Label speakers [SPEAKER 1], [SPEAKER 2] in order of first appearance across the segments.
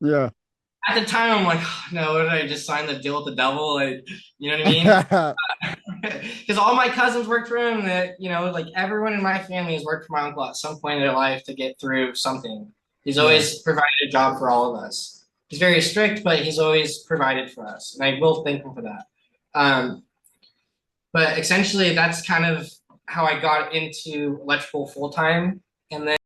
[SPEAKER 1] Yeah.
[SPEAKER 2] At the time, I'm like, oh, no, what did I just sign the deal with the devil? Like, you know what I mean? Because all my cousins worked for him. That like everyone in my family has worked for my uncle at some point in their life to get through something. He's
[SPEAKER 1] Yeah.
[SPEAKER 2] always provided a job for all of us. He's very strict, but he's always provided for us, and I will thank him for that. But essentially, that's kind of how I got into electrical full time, and then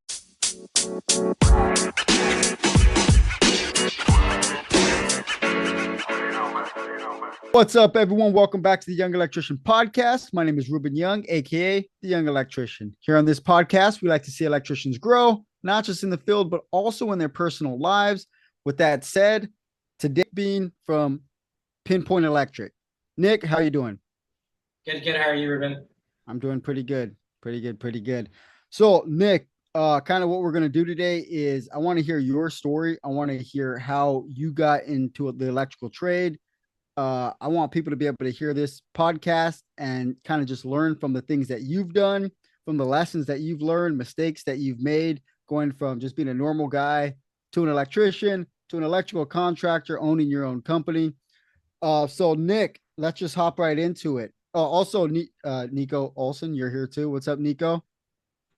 [SPEAKER 1] What's up, everyone? Welcome back to the Young Electrician Podcast. My name is Ruben Young, aka the Young Electrician. Here on this podcast, we like to see electricians grow, not just in the field, but also in their personal lives. With that said, today being from Pinpoint Electric. Nick, how you doing?
[SPEAKER 2] good. How are you, Ruben?
[SPEAKER 1] I'm doing pretty good. Pretty good, pretty good. So, Nick, kind of what we're going to do today is I want to hear your story. I want to hear how you got into the electrical trade. I want people to be able to hear this podcast and kind of just learn from the things that you've done, from the lessons that you've learned, mistakes that you've made, going from just being a normal guy to an electrician to an electrical contractor, owning your own company. So Nick, let's just hop right into it. Also, Nico Olson, you're here too. What's up, Nico?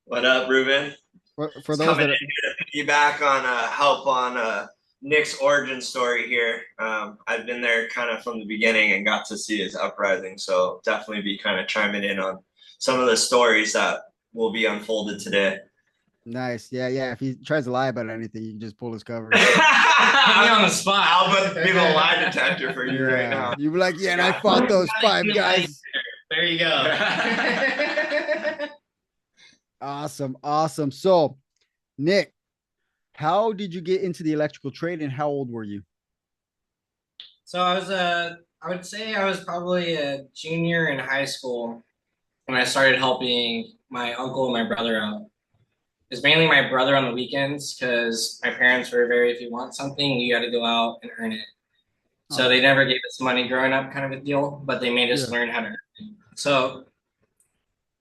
[SPEAKER 3] What up, Ruben?
[SPEAKER 1] For
[SPEAKER 3] Just
[SPEAKER 1] those
[SPEAKER 3] coming
[SPEAKER 1] that are,
[SPEAKER 3] in here to piggyback on help on Nick's origin story here. I've been there kind of from the beginning and got to see his uprising. So definitely be kind of chiming in on some of the stories that will be unfolded today.
[SPEAKER 1] nice, yeah, yeah. If he tries to lie about anything, you can just pull his cover.
[SPEAKER 2] Put me on the spot.
[SPEAKER 3] I'll be the lie detector for you right now.
[SPEAKER 1] You'd be like, yeah, and I fought those five guys.
[SPEAKER 2] There you go.
[SPEAKER 1] Awesome, awesome. So, Nick, how did you get into the electrical trade and how old were you?
[SPEAKER 2] So I would say I was probably a junior in high school when I started helping my uncle and my brother out. It's mainly my brother on the weekends because my parents were very, if you want something, you got to go out and earn it. So
[SPEAKER 1] Oh,
[SPEAKER 2] they never gave us money growing up, kind of a deal, but they made us
[SPEAKER 1] yeah.
[SPEAKER 2] learn how to earn it. So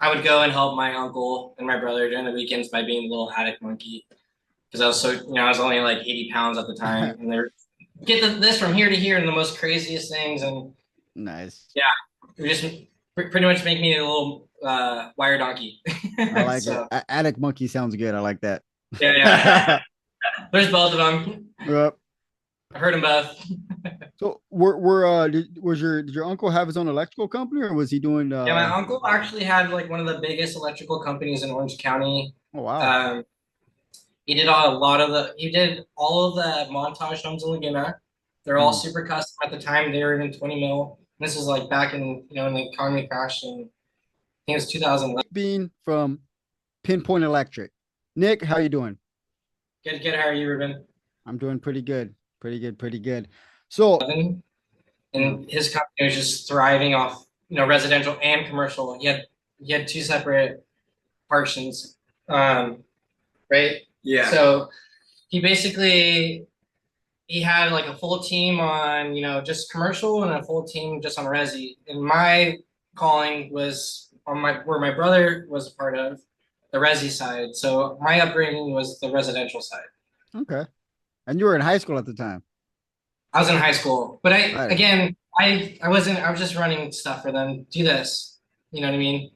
[SPEAKER 2] I would go and help my uncle and my brother during the weekends by being a little attic monkey because I was I was only like 80 pounds at the time, and they're this from here to here and the most craziest things, and
[SPEAKER 1] Nice.
[SPEAKER 2] yeah, it just pretty much make me a little wire donkey.
[SPEAKER 1] I like it.
[SPEAKER 2] So
[SPEAKER 1] Attic monkey sounds good. I like that.
[SPEAKER 2] yeah. There's both of them.
[SPEAKER 1] Yep.
[SPEAKER 2] I've heard them both.
[SPEAKER 1] So, did your uncle have his own electrical company, or was he doing?
[SPEAKER 2] Yeah, my uncle actually had like one of the biggest electrical companies in Orange County.
[SPEAKER 1] Oh wow.
[SPEAKER 2] Um, he did all of the montage homes in Laguna. They're all
[SPEAKER 1] Mm.
[SPEAKER 2] super custom at the time. They were even 20 mil. This is like back in when the economy crashed, and I think it was 2011.
[SPEAKER 1] Being from Pinpoint Electric. Nick, how you doing?
[SPEAKER 2] Good. How are you, Ruben?
[SPEAKER 1] I'm doing pretty good. Pretty good. Pretty good. So, yeah.
[SPEAKER 2] And his company was just thriving off residential and commercial. He had two separate portions, right?
[SPEAKER 3] Yeah.
[SPEAKER 2] So he basically he had like a full team on just commercial and a full team just on resi. And my calling was on where my brother was a part of the resi side. So my upbringing was the residential side.
[SPEAKER 1] Okay. And you were in high school at the time.
[SPEAKER 2] I was in high school, but
[SPEAKER 1] Right.
[SPEAKER 2] I wasn't. I was just running stuff for them. Do this. You know what I mean?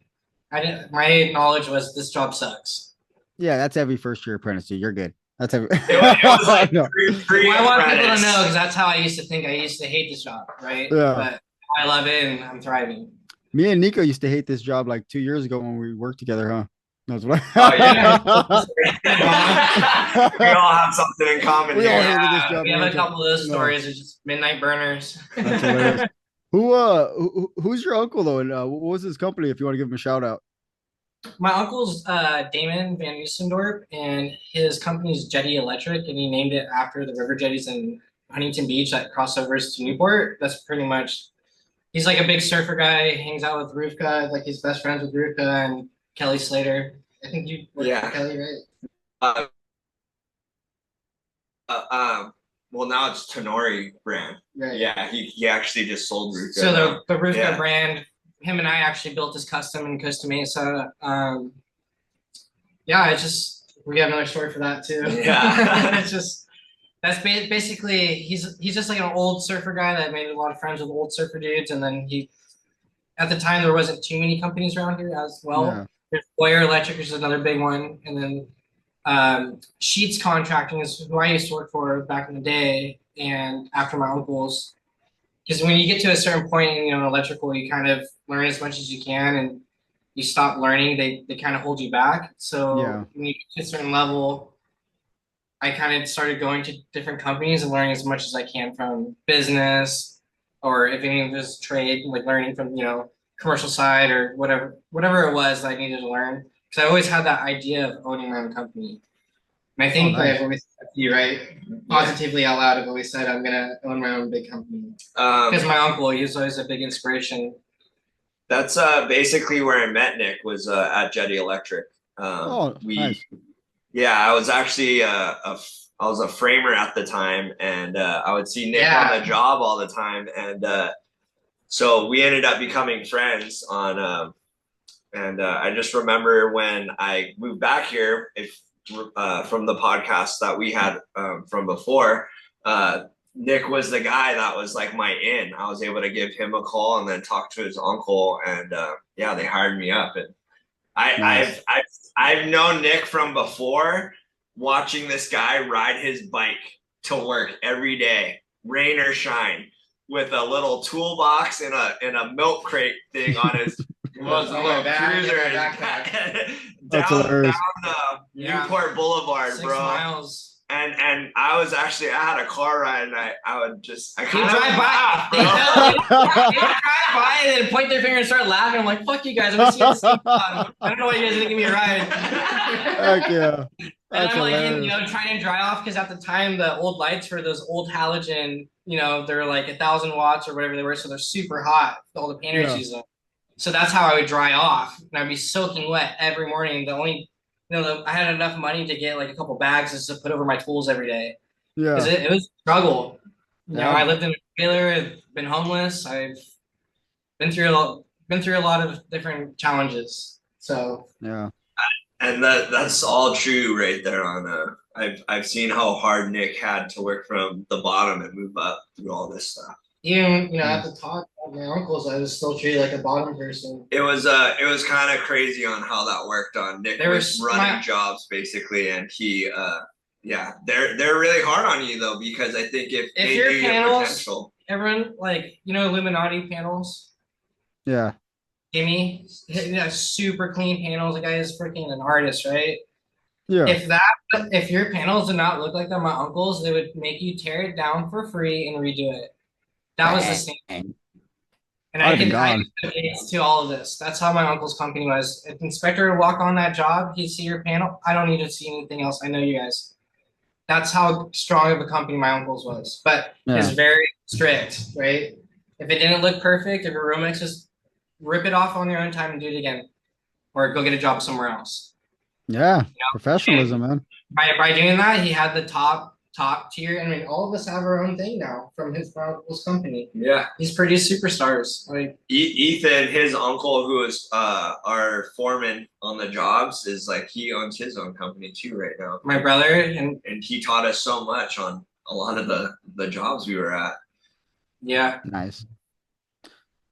[SPEAKER 2] I didn't. My knowledge was this job sucks.
[SPEAKER 1] Yeah, that's every first year apprentice. You're good. That's every.
[SPEAKER 3] It was like
[SPEAKER 1] No.
[SPEAKER 3] pre
[SPEAKER 2] Well, I want people to
[SPEAKER 3] apprentice.
[SPEAKER 2] know because that's how I used to think. I used to hate this job, right?
[SPEAKER 1] Yeah.
[SPEAKER 2] But I love it and I'm thriving.
[SPEAKER 1] Me and Nico used to hate this job like 2 years ago when we worked together, huh? That's what.
[SPEAKER 3] Oh yeah.
[SPEAKER 1] I...
[SPEAKER 3] We all have something in common
[SPEAKER 1] We all
[SPEAKER 3] here.
[SPEAKER 1] hated this job.
[SPEAKER 2] We have a couple of those
[SPEAKER 1] No,
[SPEAKER 2] stories. It's just midnight burners.
[SPEAKER 1] that's hilarious. Who's your uncle though? And what was his company? If you want to give him a shout out.
[SPEAKER 2] My uncle's Damon Van Oostendorp, and his company's Jetty Electric, and he named it after the river jetties in Huntington Beach that crossovers to Newport. That's pretty much. He's like a big surfer guy. Hangs out with Ruvka, like he's best friends with Ruvka and Kelly Slater. I think you worked
[SPEAKER 3] Yeah.
[SPEAKER 2] with Kelly, right?
[SPEAKER 3] Uh, well, now it's Tenori brand.
[SPEAKER 2] Right.
[SPEAKER 3] Yeah, he actually just sold Ruka.
[SPEAKER 2] So the Ruvka
[SPEAKER 3] Yeah.
[SPEAKER 2] brand, him and I actually built this custom in Costa Mesa. Yeah, it's just we have another story for that too.
[SPEAKER 3] Yeah.
[SPEAKER 2] It's just That's basically he's just like an old surfer guy that made a lot of friends with old surfer dudes, and then he at the time there wasn't too many companies around here as
[SPEAKER 1] Yeah.
[SPEAKER 2] well. There's Boyer Electric, which is another big one, and then Sheets Contracting is who I used to work for back in the day, and after my uncles, because when you get to a certain point in electrical, you kind of learn as much as you can, and you stop learning, they kind of hold you back.
[SPEAKER 1] Yeah.
[SPEAKER 2] So when you get to a certain level, I kind of started going to different companies and learning as much as I can from business, or if any of this trade, like learning from commercial side or whatever it was that I needed to learn. Because I always had that idea of owning my own company. And I
[SPEAKER 1] Oh,
[SPEAKER 2] think
[SPEAKER 1] nice.
[SPEAKER 2] I've always said to you, right? Positively out loud, I've always said I'm gonna own my own big company. Because my uncle, he was always a big inspiration.
[SPEAKER 3] That's basically where I met Nick was at Jetty Electric.
[SPEAKER 1] Nice.
[SPEAKER 3] Yeah, I was actually I was a framer at the time, and I would see Nick on the job all the time, and so we ended up becoming friends on. And I just remember when I moved back here, from the podcast that we had from before, Nick was the guy that was like my in. I was able to give him a call and then talk to his uncle, and yeah, they hired me up. And
[SPEAKER 1] Nice.
[SPEAKER 3] I've known Nick from before, watching this guy ride his bike to work every day, rain or shine, with a little toolbox and a milk crate thing on his
[SPEAKER 2] Was on my back,
[SPEAKER 3] cruiser
[SPEAKER 2] yeah, my backpack.
[SPEAKER 1] That's
[SPEAKER 3] down
[SPEAKER 1] hilarious.
[SPEAKER 3] Newport Boulevard,
[SPEAKER 2] 6
[SPEAKER 3] bro.
[SPEAKER 2] miles.
[SPEAKER 3] And I had a car ride, and I
[SPEAKER 2] He'd drive by. They would drive by and then point their finger and start laughing. I'm like, fuck you guys. I'm gonna see you at the same time. I don't know why you guys didn't give me a ride.
[SPEAKER 1] Heck yeah.
[SPEAKER 2] And
[SPEAKER 1] That's
[SPEAKER 2] I'm like,
[SPEAKER 1] hilarious.
[SPEAKER 2] trying to dry off because at the time the old lights were those old halogen, they're like 1,000 watts or whatever they were, so they're super hot. All the painters use them. So that's how I would dry off, and I'd be soaking wet every morning. The only, I had enough money to get like a couple bags just to put over my tools every day. Because
[SPEAKER 1] Yeah.
[SPEAKER 2] it was a struggle.
[SPEAKER 1] Yeah.
[SPEAKER 2] I lived in a trailer, I've been homeless, I've been through a lot of different challenges. So
[SPEAKER 1] Yeah.
[SPEAKER 3] And that's all true right there on I've seen how hard Nick had to work from the bottom and move up through all this stuff.
[SPEAKER 2] Even at the top of my uncles, I was still treated like a bottom person.
[SPEAKER 3] It was kind of crazy on how that worked on Nick. Was running jobs basically, and he yeah, they're really hard on you though, because I think if they
[SPEAKER 2] your
[SPEAKER 3] knew
[SPEAKER 2] panels,
[SPEAKER 3] your potential.
[SPEAKER 2] Everyone, like Illuminati panels.
[SPEAKER 1] Yeah.
[SPEAKER 2] Jimmy, super clean panels. The guy is freaking an artist, right?
[SPEAKER 1] Yeah.
[SPEAKER 2] If your panels did not look like that, my uncles, they would make you tear it down for free and redo it. That was the standard. And I can to all of this. That's how my uncle's company was. If the inspector would walk on that job, he'd see your panel. I don't need to see anything else. I know you guys. That's how strong of a company my uncle's was. But it's very strict, right? If it didn't look perfect, if your roommates, just rip it off on your own time and do it again. Or go get a job somewhere else.
[SPEAKER 1] Yeah. Professionalism, man.
[SPEAKER 2] By doing that, he had the top tier. I mean, all of us have our own thing now from his company.
[SPEAKER 3] Yeah,
[SPEAKER 2] he's produced superstars. Like
[SPEAKER 3] Ethan, his uncle, who is our foreman on the jobs, is like he owns his own company too right now.
[SPEAKER 2] My brother, and
[SPEAKER 3] he taught us so much on a lot of the jobs we were at.
[SPEAKER 2] Yeah,
[SPEAKER 1] nice.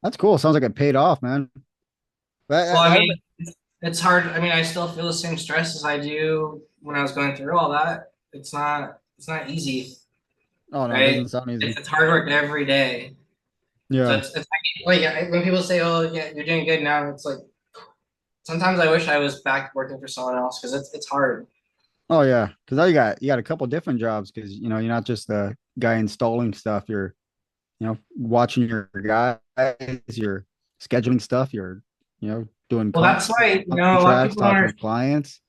[SPEAKER 1] That's cool. Sounds like it paid off, man.
[SPEAKER 2] But I mean, it's hard. I mean, I still feel the same stress as I do when I was going through all that. It's not easy.
[SPEAKER 1] Oh no, right? It doesn't sound easy.
[SPEAKER 2] It's hard work every day.
[SPEAKER 1] Yeah.
[SPEAKER 2] So it's like when people say, "Oh, yeah, you're doing good now," it's like sometimes I wish I was back working for someone else because it's hard.
[SPEAKER 1] Oh yeah, because now you got a couple different jobs because you're not just the guy installing stuff. You're watching your guys, you're scheduling stuff. You're doing.
[SPEAKER 2] Well, that's why a lot of people
[SPEAKER 1] talking to clients.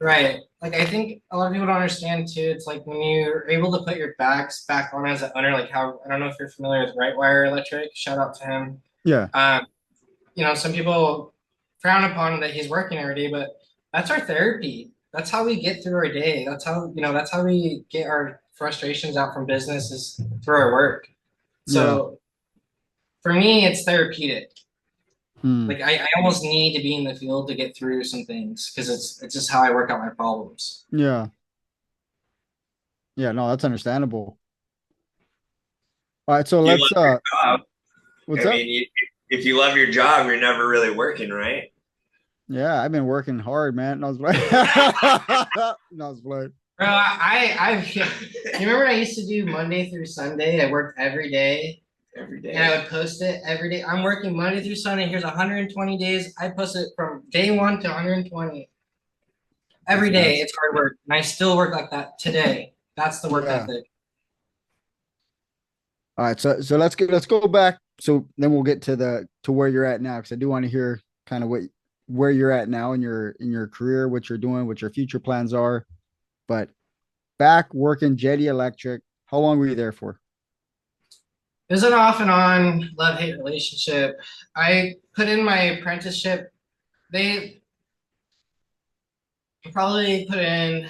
[SPEAKER 2] Right. Like I think a lot of people don't understand too. It's like when you're able to put your bags back on as an owner, like how I don't know if you're familiar with Right Wire Electric. Shout out to him.
[SPEAKER 1] Yeah.
[SPEAKER 2] Some people frown upon that he's working every day, but that's our therapy. That's how we get through our day. That's how we get our frustrations out from business is through our work. So for me, it's therapeutic. Like I almost need to be in the field to get through some things because it's just how I work out my problems.
[SPEAKER 1] Yeah. Yeah, no, that's understandable. All right, so
[SPEAKER 3] You
[SPEAKER 1] let's
[SPEAKER 3] love your job.
[SPEAKER 1] what's
[SPEAKER 3] I
[SPEAKER 1] up?
[SPEAKER 3] mean, if you love your job, you're never really working, right?
[SPEAKER 1] Yeah, I've been working hard, man. No, I was playing. No, I was playing.
[SPEAKER 2] Bro, you remember I used to do Monday through Sunday? I worked every day
[SPEAKER 3] Every
[SPEAKER 2] and I
[SPEAKER 3] day.
[SPEAKER 2] would post it every day. I'm working Monday through Sunday. Here's 120 days. I post it from day one to 120 every
[SPEAKER 1] That's
[SPEAKER 2] day.
[SPEAKER 1] nuts.
[SPEAKER 2] It's hard work. And I still work like that today. That's the work
[SPEAKER 1] Yeah.
[SPEAKER 2] ethic.
[SPEAKER 1] All right, so let's go back. So then we'll get to the to where you're at now, because I do want to hear kind of what where you're at now in your career, what you're doing, what your future plans are. But back working Jetty Electric, how long were you there for?
[SPEAKER 2] It was an off and on love-hate relationship. I put in my apprenticeship. They probably put in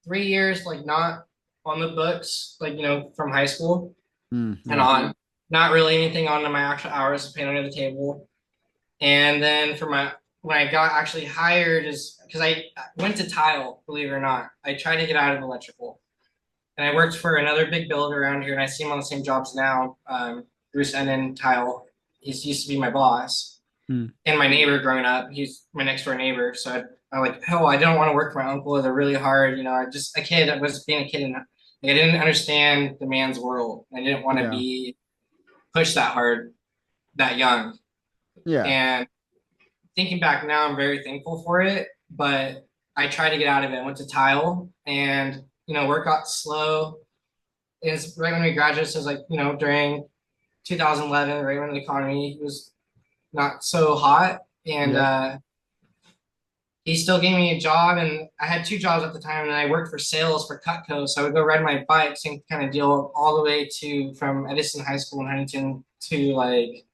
[SPEAKER 2] 3 years, like not on the books, like from high school and
[SPEAKER 1] Yeah.
[SPEAKER 2] on. Not really anything on my actual hours paid under the table. And then for my when I got actually hired is because I went to tile, believe it or not. I tried to get out of electrical. And I worked for another big builder around here, and I see him on the same jobs now. Bruce Ennen Tile. He's used to be my boss
[SPEAKER 1] Hmm.
[SPEAKER 2] and my neighbor growing up. He's my next door neighbor. So I like, oh, I don't want to work for my uncle. They're really hard. I just a kid. I was being a kid, and like, I didn't understand the man's world. I didn't want to
[SPEAKER 1] Yeah.
[SPEAKER 2] be pushed that hard, that young.
[SPEAKER 1] Yeah.
[SPEAKER 2] And thinking back now, I'm very thankful for it. But I tried to get out of it. I went to tile, and work got slow. It's right when we graduated, so it was like, during 2011, right when the economy was not so hot. And
[SPEAKER 1] Yep.
[SPEAKER 2] he still gave me a job, and I had two jobs at the time, and I worked for sales for Cutco. So I would go ride my bike, same kind of deal, all the way to from Edison High School in Huntington to like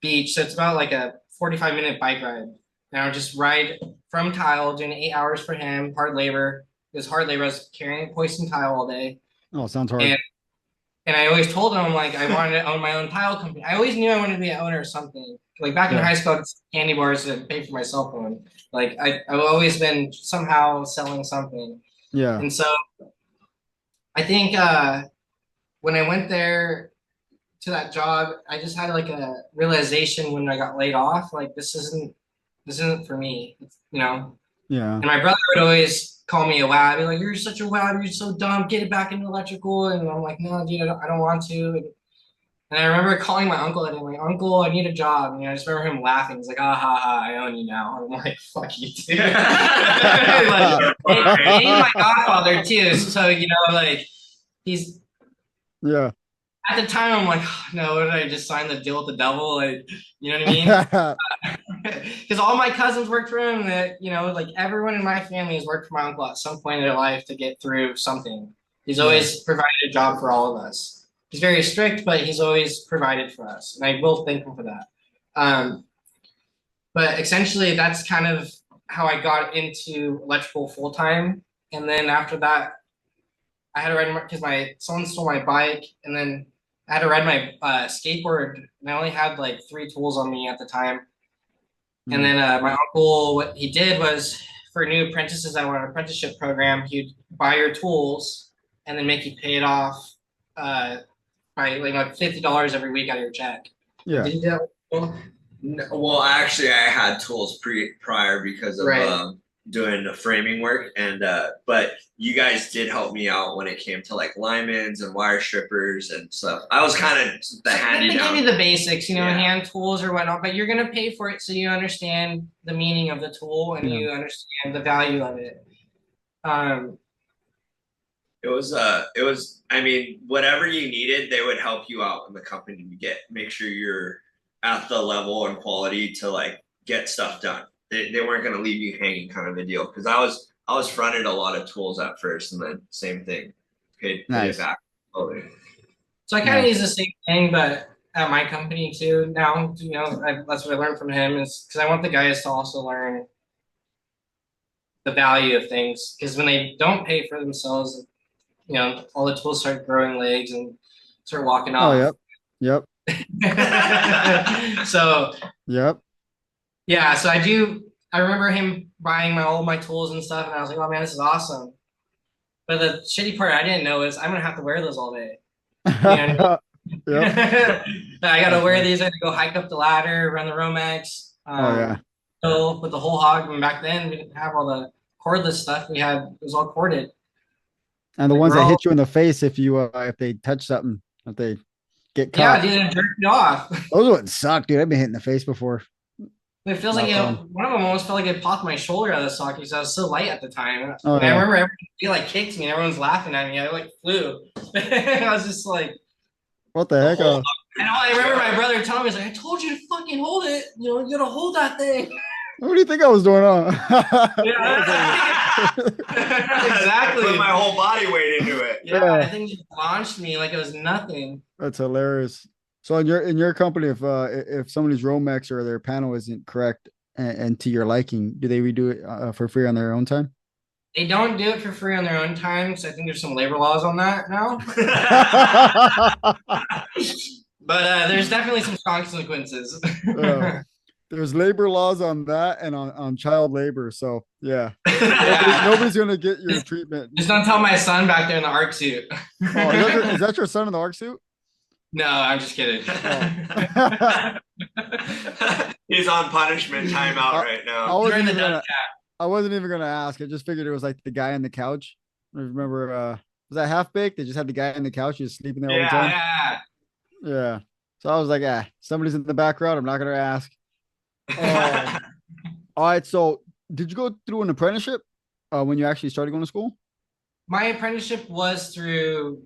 [SPEAKER 2] beach. So it's about like a 45-minute bike ride. And I would just ride from tile, doing 8 hours for him, hard labor. It was hard labor. I was carrying hoist tile all day.
[SPEAKER 1] Oh, sounds hard.
[SPEAKER 2] And I always told him like I wanted to own my own tile company. I always knew I wanted to be an owner of something. Like back in
[SPEAKER 1] Yeah.
[SPEAKER 2] high school, it's candy bars to pay for my cell phone. Like I've always been somehow selling something.
[SPEAKER 1] Yeah.
[SPEAKER 2] And so I think when I went there to that job, I just had like a realization when I got laid off, like this isn't for me,
[SPEAKER 1] Yeah.
[SPEAKER 2] And my brother would always call me a wab. He'd be like, "You're such a wab. You're so dumb. Get it back into electrical." And I'm like, "No, dude, I don't want to." And I remember calling my uncle and I'm like, "Uncle, I need a job." And I just remember him laughing. He's like, "Ah ha ha, I own you now." And I'm like, "Fuck you, dude." Like, and he's my godfather too. So like he's
[SPEAKER 1] Yeah.
[SPEAKER 2] at the time I'm like, oh, no, did I just sign the deal with the devil? Like, you know what I mean?
[SPEAKER 1] Yeah.
[SPEAKER 2] Because all my cousins worked for him. That like everyone in my family has worked for my uncle at some point in their life to get through something. He's always provided a job for all of us. He's very strict, but he's always provided for us, and I will thank him for that. But essentially, that's kind of how I got into electrical full time. And then after that, I had to ride because someone stole my bike, and then I had to ride my skateboard, and I only had like 3 tools on me at the time. And then my uncle, what he did was for new apprentices that were on an apprenticeship program, he'd buy your tools and then make you pay it off by like $50 every week out of your check.
[SPEAKER 1] Yeah.
[SPEAKER 2] Did you do that?
[SPEAKER 3] No, well, actually, I had tools prior because of doing the framing work, and but you guys did help me out when it came to like linemen's and wire strippers and stuff. I was kind of the handy
[SPEAKER 2] They
[SPEAKER 3] down.
[SPEAKER 2] give you the basics, hand tools or whatnot, but you're gonna pay for it so you understand the meaning of the tool and you understand the value of it.
[SPEAKER 3] It was. I mean, whatever you needed, they would help you out in the company to make sure you're at the level and quality to like get stuff done. They weren't going to leave you hanging, kind of a deal. Because I was fronted a lot of tools at first, and then same thing, paid it back.
[SPEAKER 2] So I kind of use the same thing, but at my company too. Now, that's what I learned from him is because I want the guys to also learn the value of things. Because when they don't pay for themselves, all the tools start growing legs and start walking off.
[SPEAKER 1] Oh, yep.
[SPEAKER 2] So
[SPEAKER 1] Yep.
[SPEAKER 2] yeah, so I do I remember him buying all my tools and stuff, and I was like, oh man, this is awesome. But the shitty part I didn't know is I'm gonna have to wear those all day. You know what I mean?
[SPEAKER 1] Yep.
[SPEAKER 2] I gotta wear these. I gotta go hike up the ladder, run the Romex.
[SPEAKER 1] Oh yeah.
[SPEAKER 2] So with the whole hog. And back then we didn't have all the cordless stuff. It was all corded.
[SPEAKER 1] And the
[SPEAKER 2] Like,
[SPEAKER 1] ones that hit you in the face if they touch something, if they get caught.
[SPEAKER 2] Yeah, dude, jerk it off.
[SPEAKER 1] Those would suck, dude. I've been hit in the face before.
[SPEAKER 2] It feels like one of them almost felt like it popped my shoulder out of the socket because I was so light at the time.
[SPEAKER 1] Oh,
[SPEAKER 2] and
[SPEAKER 1] yeah.
[SPEAKER 2] I remember everybody like kicked me and everyone's laughing at me. I like flew. I was just like,
[SPEAKER 1] what the heck?
[SPEAKER 2] And I remember my brother telling me, he's like, I told you to fucking hold it. You know, you gotta hold that thing.
[SPEAKER 1] What do you think I was doing on?
[SPEAKER 2] Exactly.
[SPEAKER 3] I put my whole body weight into it.
[SPEAKER 2] Yeah, I think just launched me like it was nothing.
[SPEAKER 1] That's hilarious. So in your company, if somebody's Romex or their panel isn't correct and to your liking, do they redo it for free on their own time?
[SPEAKER 2] They don't do it for free on their own time because I think there's some labor laws on that now. But there's definitely some consequences.
[SPEAKER 1] There's labor laws on that and on child labor. So yeah, nobody's gonna get your treatment.
[SPEAKER 2] Just don't tell my son back there in the ARC suit.
[SPEAKER 1] Is that your son in the ARC suit?
[SPEAKER 2] No, I'm just kidding.
[SPEAKER 1] Oh.
[SPEAKER 3] He's on punishment timeout right now.
[SPEAKER 1] I wasn't even gonna ask. I just figured it was like the guy on the couch. I remember, was that Half Baked? They just had the guy on the couch just sleeping there all the time. Yeah. So I was like, somebody's in the background. I'm not gonna ask. All right. So did you go through an apprenticeship when you actually started going to school?
[SPEAKER 2] My apprenticeship was through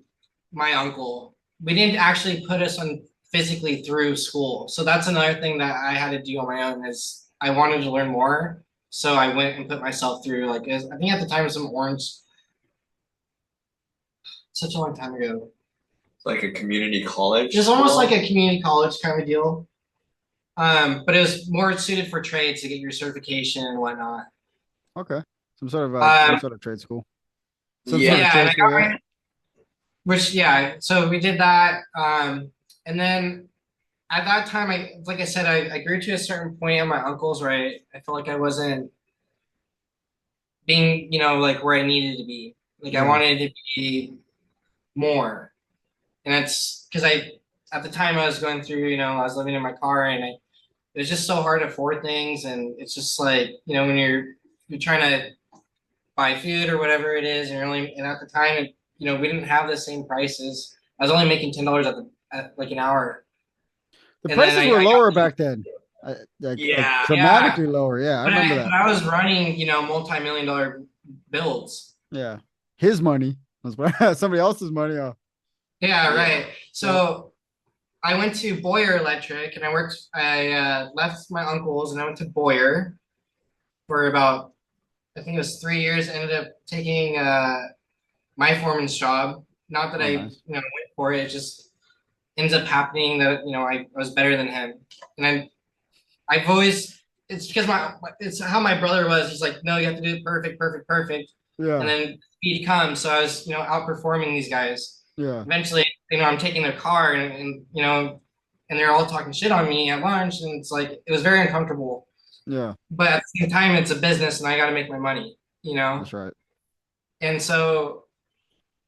[SPEAKER 2] my uncle. We didn't actually put us on physically through school. So that's another thing that I had to do on my own is I wanted to learn more. So I went and put myself through I think at the time it was some orange. Such a long time ago.
[SPEAKER 3] Like a community college.
[SPEAKER 2] It was almost like a community college kind of deal. But it was more suited for trades to get your certification and whatnot.
[SPEAKER 1] Okay. Some sort of trade school. So
[SPEAKER 2] we did that. And then at that time, like I said, I grew to a certain point at my uncle's where I felt like I wasn't being, like where I needed to be. Like I wanted to be more. And that's because at the time I was going through, I was living in my car and it was just so hard to afford things. And it's just like, when you're trying to buy food or whatever it is, and at the time, we didn't have the same prices. I was only making $10 at like an hour.
[SPEAKER 1] The prices were lower back then. Dramatically lower. Yeah, I remember that.
[SPEAKER 2] I was running, multi-million-dollar builds.
[SPEAKER 1] Yeah, his money was somebody else's money.
[SPEAKER 2] Yeah, right. So I went to Boyer Electric, and I left my uncle's, and I went to Boyer for about, I think it was 3 years. Ended up taking my foreman's job. Not that I went for it. It just ends up happening that I was better than him, and I've always it's because it's how my brother was. He's like, no, you have to do it perfect. Yeah. And then speed comes. So I was outperforming these guys.
[SPEAKER 1] Yeah.
[SPEAKER 2] Eventually, I'm taking their car and they're all talking shit on me at lunch, and it's like it was very uncomfortable.
[SPEAKER 1] Yeah.
[SPEAKER 2] But at the same time, it's a business, and I got to make my money.
[SPEAKER 1] That's right.
[SPEAKER 2] And so.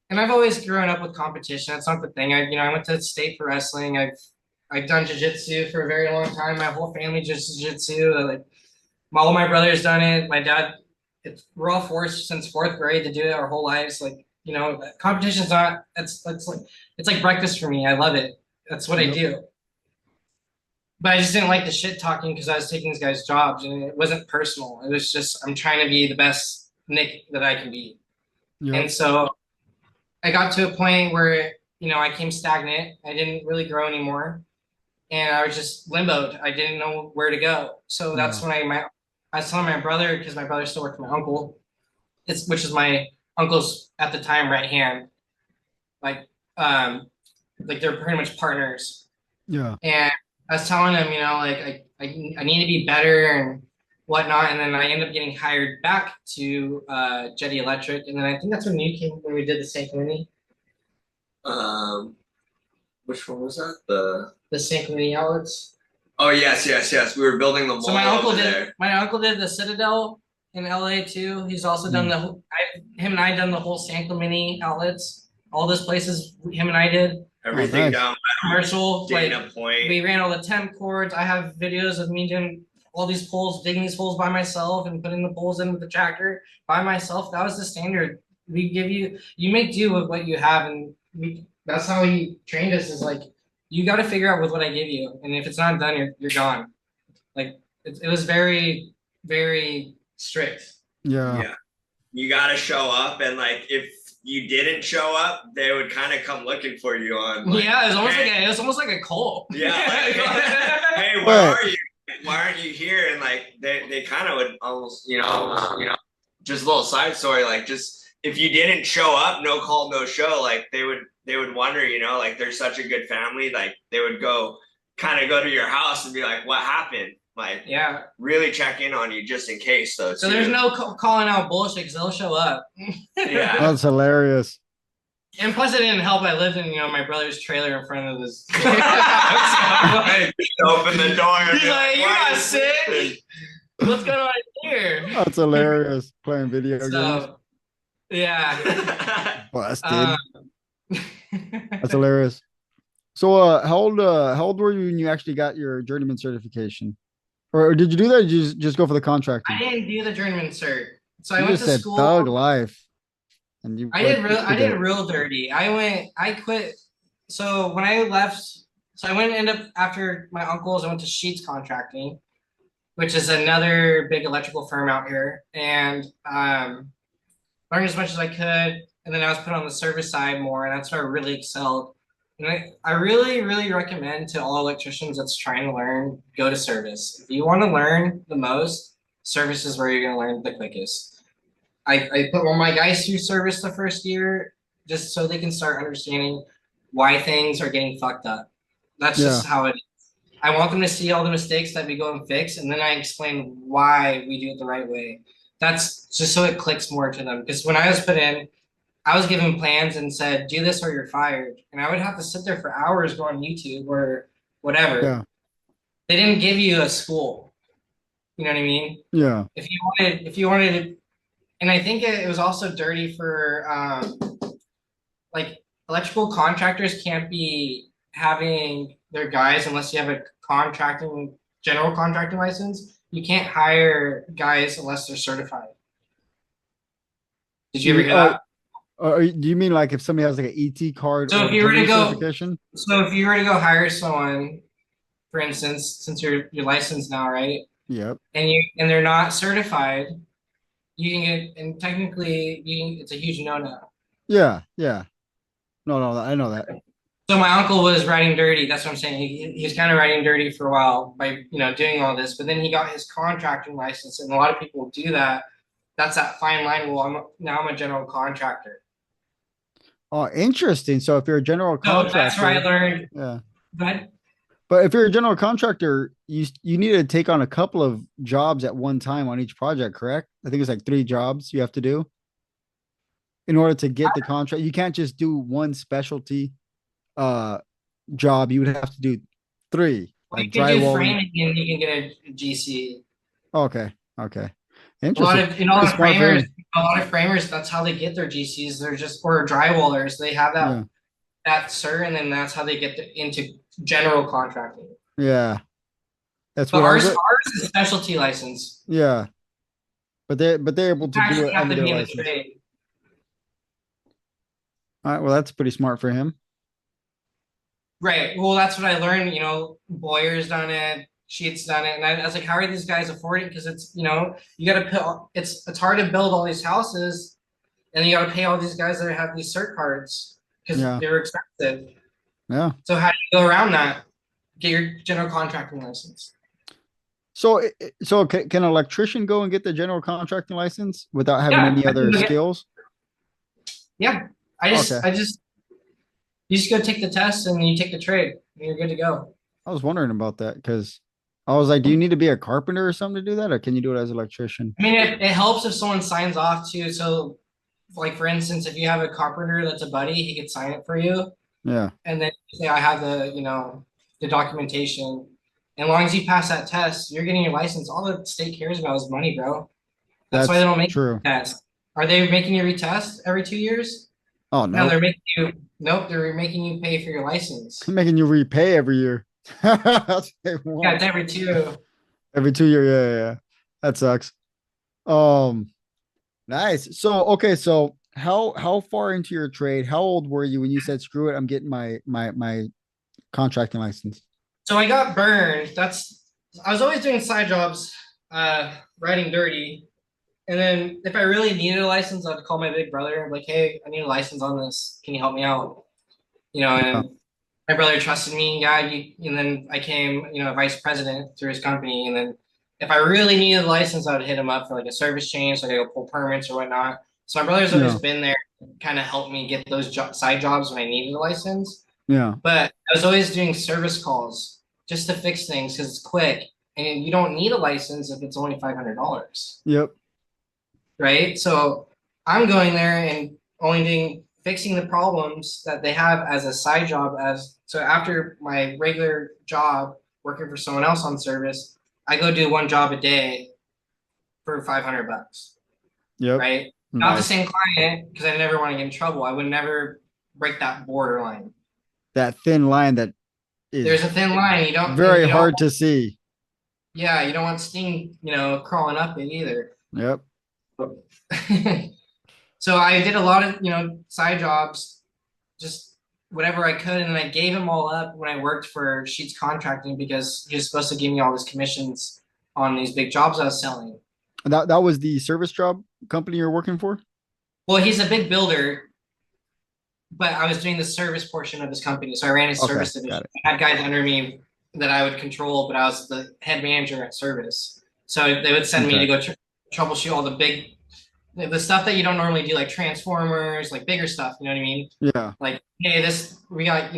[SPEAKER 2] And I've always grown up with competition. That's not the thing. I went to state for wrestling. I've done jiu-jitsu for a very long time. My whole family just jiu-jitsu. All my brothers done it. My dad. We're all forced since 4th grade to do it our whole lives. Competition's not. It's like breakfast for me. I love it. That's what I do. But I just didn't like the shit talking because I was taking these guys' jobs, and it wasn't personal. It was just I'm trying to be the best Nick that I can be, and so. I got to a point where, I came stagnant. I didn't really grow anymore. And I was just limboed. I didn't know where to go. So that's when I was telling my brother, because my brother still worked for my uncle, which is my uncle's, at the time, right hand. They're pretty much partners.
[SPEAKER 1] Yeah.
[SPEAKER 2] And I was telling him, I need to be better and whatnot, and then I ended up getting hired back to Jetty Electric, and then I think that's when you came when we did the St. Community.
[SPEAKER 3] Which one was that? The
[SPEAKER 2] St. Community outlets.
[SPEAKER 3] Oh yes. We were building the mall
[SPEAKER 2] So my uncle
[SPEAKER 3] over
[SPEAKER 2] did.
[SPEAKER 3] there.
[SPEAKER 2] My uncle did the Citadel in LA too. He's also done him and I done the whole San Clemente outlets. All those places him and I did.
[SPEAKER 3] Everything
[SPEAKER 1] nice.
[SPEAKER 3] down
[SPEAKER 2] Commercial,
[SPEAKER 3] Dana
[SPEAKER 2] like
[SPEAKER 3] Point.
[SPEAKER 2] we ran all the temp cords. I have videos of me doing all these poles, digging these holes by myself and putting the poles in with the tractor by myself. That was the standard. We give you make do with what you have, and that's how he trained us. Is like you got to figure out with what I give you, and if it's not done, you're gone. Like it was very, very strict.
[SPEAKER 1] Yeah.
[SPEAKER 3] You got to show up, and like if you didn't show up, they would kind of come looking for you on. Like,
[SPEAKER 2] yeah, it was almost like a cult.
[SPEAKER 3] Yeah. Like, hey, where are you? Why aren't you here? And like they kind of would almost, just a little side story. Like just if you didn't show up, no call, no show. Like they would wonder, like they're such a good family. Like they would go to your house and be like, what happened? Like,
[SPEAKER 2] yeah,
[SPEAKER 3] really check in on you just in case, though.
[SPEAKER 2] So there's no calling out bullshit because they'll show up.
[SPEAKER 3] Yeah,
[SPEAKER 1] that's hilarious.
[SPEAKER 2] And plus, it didn't help. I lived in my brother's trailer in front of this.
[SPEAKER 3] So, like, open the door.
[SPEAKER 2] He's like, "You got sick? What's going on here?"
[SPEAKER 1] That's hilarious. Playing video games.
[SPEAKER 2] Yeah.
[SPEAKER 1] Busted. That's hilarious. So, how old were you when you actually got your journeyman certification? Or did you do that? Or did you just go for the contracting?
[SPEAKER 2] I didn't do the journeyman cert. So
[SPEAKER 1] you
[SPEAKER 2] I went
[SPEAKER 1] just
[SPEAKER 2] to
[SPEAKER 1] said
[SPEAKER 2] school.
[SPEAKER 1] Thug life. And you
[SPEAKER 2] I did real dirty. I quit. So when I left, I went and ended up after my uncles, I went to Sheets Contracting, which is another big electrical firm out here, and learned as much as I could. And then I was put on the service side more, and that's where I really excelled. And I really, really recommend to all electricians that's trying to learn, go to service. If you want to learn the most, service is where you're going to learn the quickest. I put all my guys through service the first year just so they can start understanding why things are getting fucked up. That's just how it is. I want them to see all the mistakes that we go and fix, and then I explain why we do it the right way. That's just so it clicks more to them. Because when I was put in, I was given plans and said, do this or you're fired. And I would have to sit there for hours, go on YouTube or whatever.
[SPEAKER 1] Yeah.
[SPEAKER 2] They didn't give you a school. You know what I mean?
[SPEAKER 1] Yeah.
[SPEAKER 2] If you wanted to, and I think it was also dirty for like electrical contractors can't be having their guys unless you have a general contracting license. You can't hire guys unless they're certified. Did you ever hear that?
[SPEAKER 1] Do you mean like if somebody has like an ET card?
[SPEAKER 2] So if you were to go hire someone, for instance, since you're licensed now, right?
[SPEAKER 1] Yep.
[SPEAKER 2] And they're not certified, you can get, and technically it's a huge no-no.
[SPEAKER 1] Yeah. No, I know that.
[SPEAKER 2] So my uncle was riding dirty. That's what I'm saying. He was kind of riding dirty for a while by doing all this, but then he got his contracting license, and a lot of people do that. That's that fine line. Well, I'm a general contractor.
[SPEAKER 1] Oh, interesting. So if you're a general contractor,
[SPEAKER 2] that's where I learned.
[SPEAKER 1] Yeah.
[SPEAKER 2] Go ahead.
[SPEAKER 1] But if you're a general contractor, you need to take on a couple of jobs at one time on each project, correct? I think it's like 3 jobs you have to do in order to get the contract. You can't just do one specialty job. You would have to do 3.
[SPEAKER 2] Well,
[SPEAKER 1] like
[SPEAKER 2] you can do
[SPEAKER 1] drywall.
[SPEAKER 2] framing and you can get a GC.
[SPEAKER 1] Okay. Interesting.
[SPEAKER 2] A lot of framers, that's how they get their GCs. They're just, or drywallers. They have that cert, and then that's how they get into general contracting.
[SPEAKER 1] Yeah. That's
[SPEAKER 2] but
[SPEAKER 1] what
[SPEAKER 2] ours is a specialty license.
[SPEAKER 1] Yeah. But they're able to do it under their license. All right. Well, that's pretty smart for him.
[SPEAKER 2] Right. Well, that's what I learned. Boyer's done it. Sheets done it, and I was like, "How are these guys affording?" Because it's you got to put. It's hard to build all these houses, and you got to pay all these guys that have these cert cards because they're expensive.
[SPEAKER 1] Yeah.
[SPEAKER 2] So how do you go around that? Get your general contracting license.
[SPEAKER 1] So can an electrician go and get the general contracting license without having any other skills?
[SPEAKER 2] Yeah, you just go take the test and you take the trade and you're good to go.
[SPEAKER 1] I was wondering about that because I was like, do you need to be a carpenter or something to do that, or can you do it as an electrician?
[SPEAKER 2] I mean, it helps if someone signs off too. So, like for instance, if you have a carpenter that's a buddy, he could sign it for you.
[SPEAKER 1] Yeah.
[SPEAKER 2] And then say, I have the the documentation, And as long as you pass that test, you're getting your license. All the state cares about is money, bro. That's why they don't make
[SPEAKER 1] true.
[SPEAKER 2] tests. Are they making you retest every 2 years?
[SPEAKER 1] Oh
[SPEAKER 2] No,
[SPEAKER 1] no,
[SPEAKER 2] they're making you. Nope, they're making you pay for your license.
[SPEAKER 1] making you repay every year. That's what they
[SPEAKER 2] Yeah,
[SPEAKER 1] want.
[SPEAKER 2] it's every two.
[SPEAKER 1] Every 2 year. Yeah. That sucks. Nice. So okay, so how far into your trade? How old were you when you said screw it? I'm getting my contracting license.
[SPEAKER 2] So I got burned. I was always doing side jobs, riding dirty. And then if I really needed a license, I'd call my big brother and be like, hey, I need a license on this. Can you help me out?
[SPEAKER 1] Yeah.
[SPEAKER 2] And my brother trusted me. Yeah, and then I came, vice president through his company. And then if I really needed a license, I would hit him up for like a service change, so I could go pull permits or whatnot. So my brother's always been there, kind of helped me get those side jobs when I needed a license.
[SPEAKER 1] Yeah.
[SPEAKER 2] But I was always doing service calls just to fix things because it's quick, and you don't need a license if it's only $500.
[SPEAKER 1] Yep.
[SPEAKER 2] Right? So I'm going there and only fixing the problems that they have as a side job. So after my regular job working for someone else on service, I go do one job a day for $500.
[SPEAKER 1] Yep.
[SPEAKER 2] Right? Not the same client, because I never want to get in trouble. I would never break that borderline.
[SPEAKER 1] That thin line that is
[SPEAKER 2] there's a thin line. You don't
[SPEAKER 1] very hard to see.
[SPEAKER 2] Yeah, you don't want Sting, crawling up it either.
[SPEAKER 1] Yep.
[SPEAKER 2] So I did a lot of, side jobs, just whatever I could, and I gave them all up when I worked for Sheets Contracting because he was supposed to give me all his commissions on these big jobs I was selling.
[SPEAKER 1] That was the service job company you're working for?
[SPEAKER 2] Well, he's a big builder, but I was doing the service portion of his company. So I ran his service division. I had guys under me that I would control, but I was the head manager at service. So they would send me to go troubleshoot all the stuff that you don't normally do, like transformers, like bigger stuff. You know what I mean?
[SPEAKER 1] Yeah.
[SPEAKER 2] Like, hey, we got,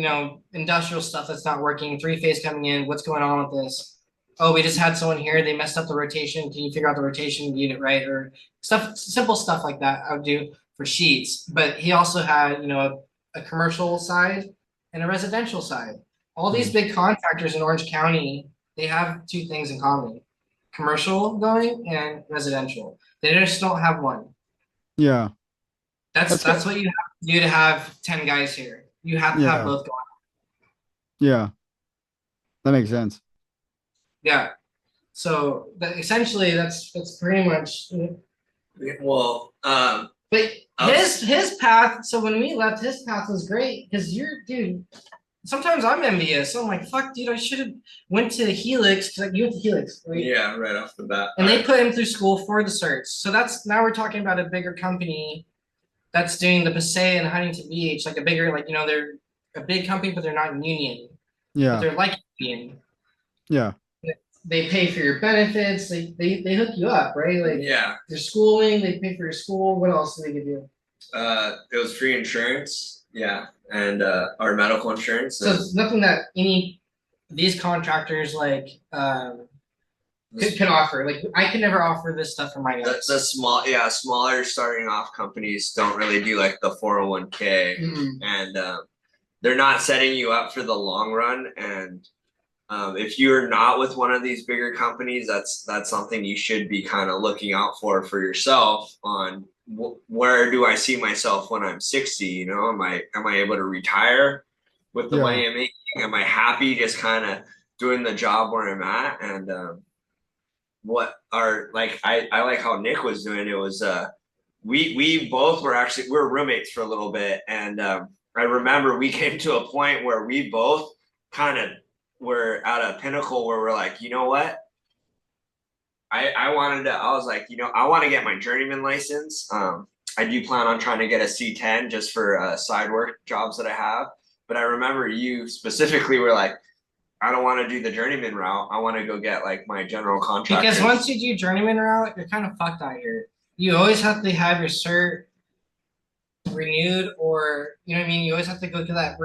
[SPEAKER 2] industrial stuff that's not working, 3-phase coming in. What's going on with this? Oh, we just had someone here. They messed up the rotation. Can you figure out the rotation, get it right? Or simple stuff like that I would do for Sheets. But he also had, a commercial side and a residential side. All these big contractors in Orange County, they have two things in common: commercial going and residential. They just don't have one.
[SPEAKER 1] Yeah.
[SPEAKER 2] That's what you have to do to have 10 guys here. You have to have both going.
[SPEAKER 1] Yeah. That makes sense.
[SPEAKER 2] Yeah. So essentially that's pretty much.
[SPEAKER 3] Well,
[SPEAKER 2] but his path. So when we left, his path was great because dude. Sometimes I'm envious. I'm like, fuck, dude, I should have went to Helix because you went to Helix, right?
[SPEAKER 3] Yeah, right off the bat.
[SPEAKER 2] And they put him through school for the certs. So now we're talking about a bigger company that's doing the Passaic and Huntington Beach, like a bigger, they're a big company, but they're not union.
[SPEAKER 1] Yeah.
[SPEAKER 2] But they're like union.
[SPEAKER 1] Yeah.
[SPEAKER 2] They pay for your benefits. They hook you up, right? Like
[SPEAKER 3] your
[SPEAKER 2] schooling, they pay for your school. What else do they give you?
[SPEAKER 3] It was free insurance, yeah, and our medical insurance.
[SPEAKER 2] So it's nothing that these contractors could offer. Like I could never offer this stuff for my guys.
[SPEAKER 3] The smaller starting off companies don't really do like the 401k, and they're not setting you up for the long run. And if you're not with one of these bigger companies, that's something you should be kind of looking out for yourself on. Where do I see myself when I'm 60? Am I able to retire with the money I'm making? Am I happy just kind of doing the job where I'm at? And I like how Nick was doing it. Was we both were roommates for a little bit, and I remember we came to a point where we both kind of were at a pinnacle where we're like, you know what? I was like, I want to get my journeyman license. I do plan on trying to get a C10 just for side work jobs that I have. But I remember you specifically were like, I don't want to do the journeyman route. I want to go get like my general contractor.
[SPEAKER 2] Because once you do journeyman route, you're kind of fucked out here. You always have to have your cert renewed, or you know what I mean? You always have to go to that.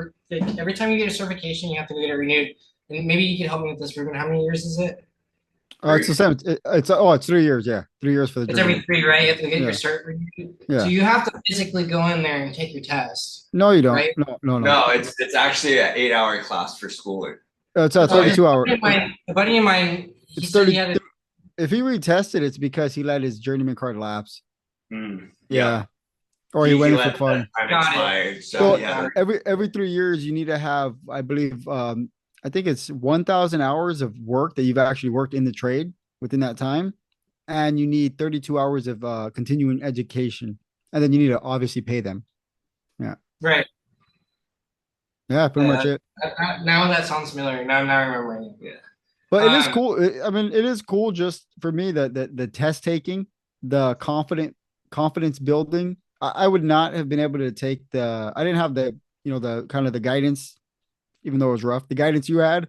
[SPEAKER 2] Every time you get a certification, you have to go get it renewed. And maybe you can help me with this, Ruben. How many years is it?
[SPEAKER 1] It's the same. It's 3 years. Yeah, 3 years for the.
[SPEAKER 2] It's every 3, right? You have to get your cert renewed. Yeah. So you have to physically go in there and take your test.
[SPEAKER 1] No, you don't.
[SPEAKER 2] Right?
[SPEAKER 1] No.
[SPEAKER 3] No, it's actually an 8-hour class for schooling.
[SPEAKER 1] It's a 32 hour.
[SPEAKER 2] A buddy of mine, he
[SPEAKER 1] It's
[SPEAKER 2] said
[SPEAKER 1] 30.
[SPEAKER 2] he had
[SPEAKER 1] If he retested, it's because he let his journeyman card lapse.
[SPEAKER 3] Yeah.
[SPEAKER 1] Or he went in for fun.
[SPEAKER 3] Time expired.
[SPEAKER 1] So
[SPEAKER 3] yeah.
[SPEAKER 1] every 3 years, you need to have, I believe, I think it's 1,000 hours of work that you've actually worked in the trade within that time, and you need 32 hours of continuing education, and then you need to obviously pay them. Yeah.
[SPEAKER 2] right.
[SPEAKER 1] Yeah, pretty much it.
[SPEAKER 2] Now that sounds familiar. Now I remember it. Yeah.
[SPEAKER 1] But it is cool. I mean, it is cool just for me that the test taking, the confidence building. I would not have been able to take I didn't have the kind of the guidance, even though it was rough, the guidance you had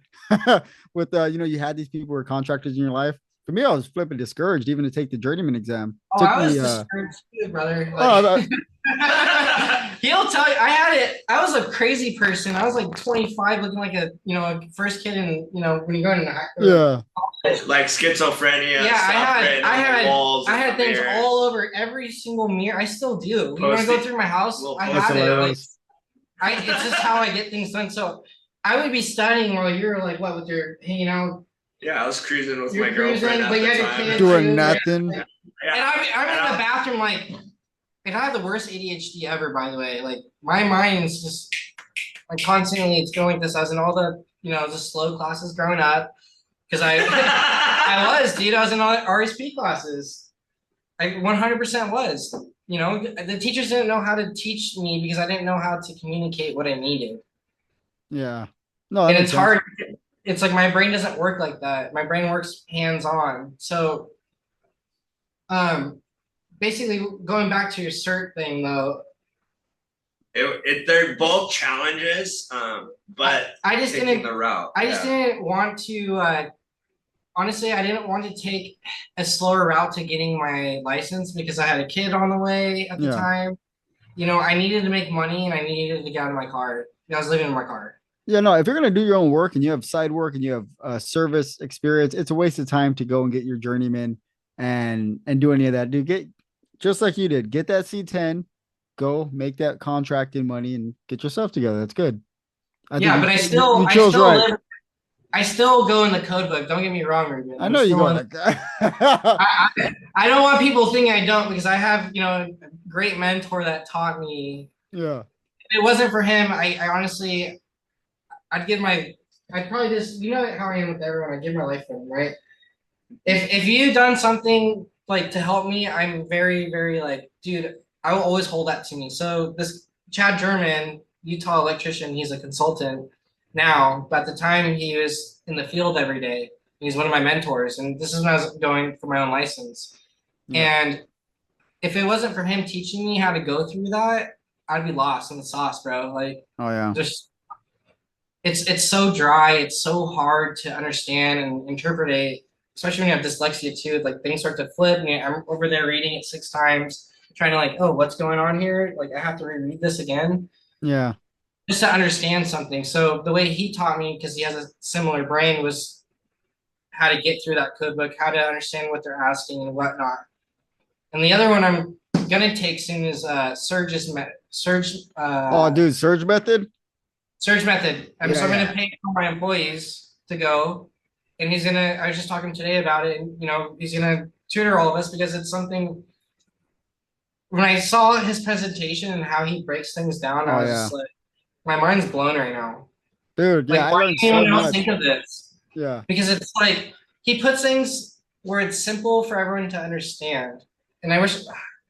[SPEAKER 1] with, you had these people who were contractors in your life. For me, I was flipping discouraged even to take the journeyman exam.
[SPEAKER 2] Oh, I was discouraged too, brother. Like, he'll tell you, I was a crazy person. I was like 25, looking like a first kid in, when you go in
[SPEAKER 3] like schizophrenia.
[SPEAKER 2] Yeah, I had things all over every single mirror. I still do. You want to go through my house? I have it. It's just how I get things done. So I would be studying while you're like, what, with your hanging out?
[SPEAKER 3] Yeah, I was cruising with my girlfriend at the time.
[SPEAKER 1] Doing nothing.
[SPEAKER 2] And I'm in the bathroom like, and I have the worst ADHD ever, by the way. Like, my mind's just like constantly it's going like this. I was in all the the slow classes growing up because I I was in all the RSP classes. I 100% was. The teachers didn't know how to teach me because I didn't know how to communicate what I needed.
[SPEAKER 1] Yeah. No,
[SPEAKER 2] and it's hard. It's like my brain doesn't work like that. My brain works hands-on. So, basically, going back to your cert thing, though,
[SPEAKER 3] they're both challenges, but
[SPEAKER 2] I just didn't.
[SPEAKER 3] The route.
[SPEAKER 2] I just didn't want to. Honestly, I didn't want to take a slower route to getting my license because I had a kid on the way at the time. I needed to make money and I needed to get out of my car. I was living in my car.
[SPEAKER 1] Yeah, no, if you're going to do your own work and you have side work and you have service experience, it's a waste of time to go and get your journeyman and do any of that. Dude, just like you did, get that C10, go make that contracting money and get yourself together. That's good.
[SPEAKER 2] But I still go in the code book. Don't get me wrong, Ruben.
[SPEAKER 1] I know you go like that.
[SPEAKER 2] I don't want people thinking I don't because I have, a great mentor that taught me.
[SPEAKER 1] Yeah.
[SPEAKER 2] If it wasn't for him, I honestly, I'd probably just, how I am with everyone. I give my life for them, right? If you've done something like to help me, I'm very, very like, dude, I will always hold that to me. So this Chad German, Utah electrician, he's a consultant now, but at the time he was in the field every day. He's one of my mentors, and this is when I was going for my own license. Yeah. And if it wasn't for him teaching me how to go through that, I'd be lost in the sauce, bro. Like, it's so dry. It's so hard to understand and interpret, especially when you have dyslexia too. Like, things start to flip, and I'm over there reading it 6 times, trying to like, oh, what's going on here? Like, I have to reread this again.
[SPEAKER 1] Yeah.
[SPEAKER 2] Just to understand something. So the way he taught me, because he has a similar brain, was how to get through that code book, how to understand what they're asking and whatnot. And the other one I'm gonna take soon is Surge method.
[SPEAKER 1] Surge method.
[SPEAKER 2] Surge method. I'm gonna pay for my employees to go, and I was just talking today about it, and he's gonna tutor all of us because it's something. When I saw his presentation and how he breaks things down, I was just like, my mind's blown right now.
[SPEAKER 1] Dude,
[SPEAKER 2] like,
[SPEAKER 1] yeah,
[SPEAKER 2] why didn't anyone else think of this?
[SPEAKER 1] Yeah.
[SPEAKER 2] Because it's like he puts things where it's simple for everyone to understand. And I wish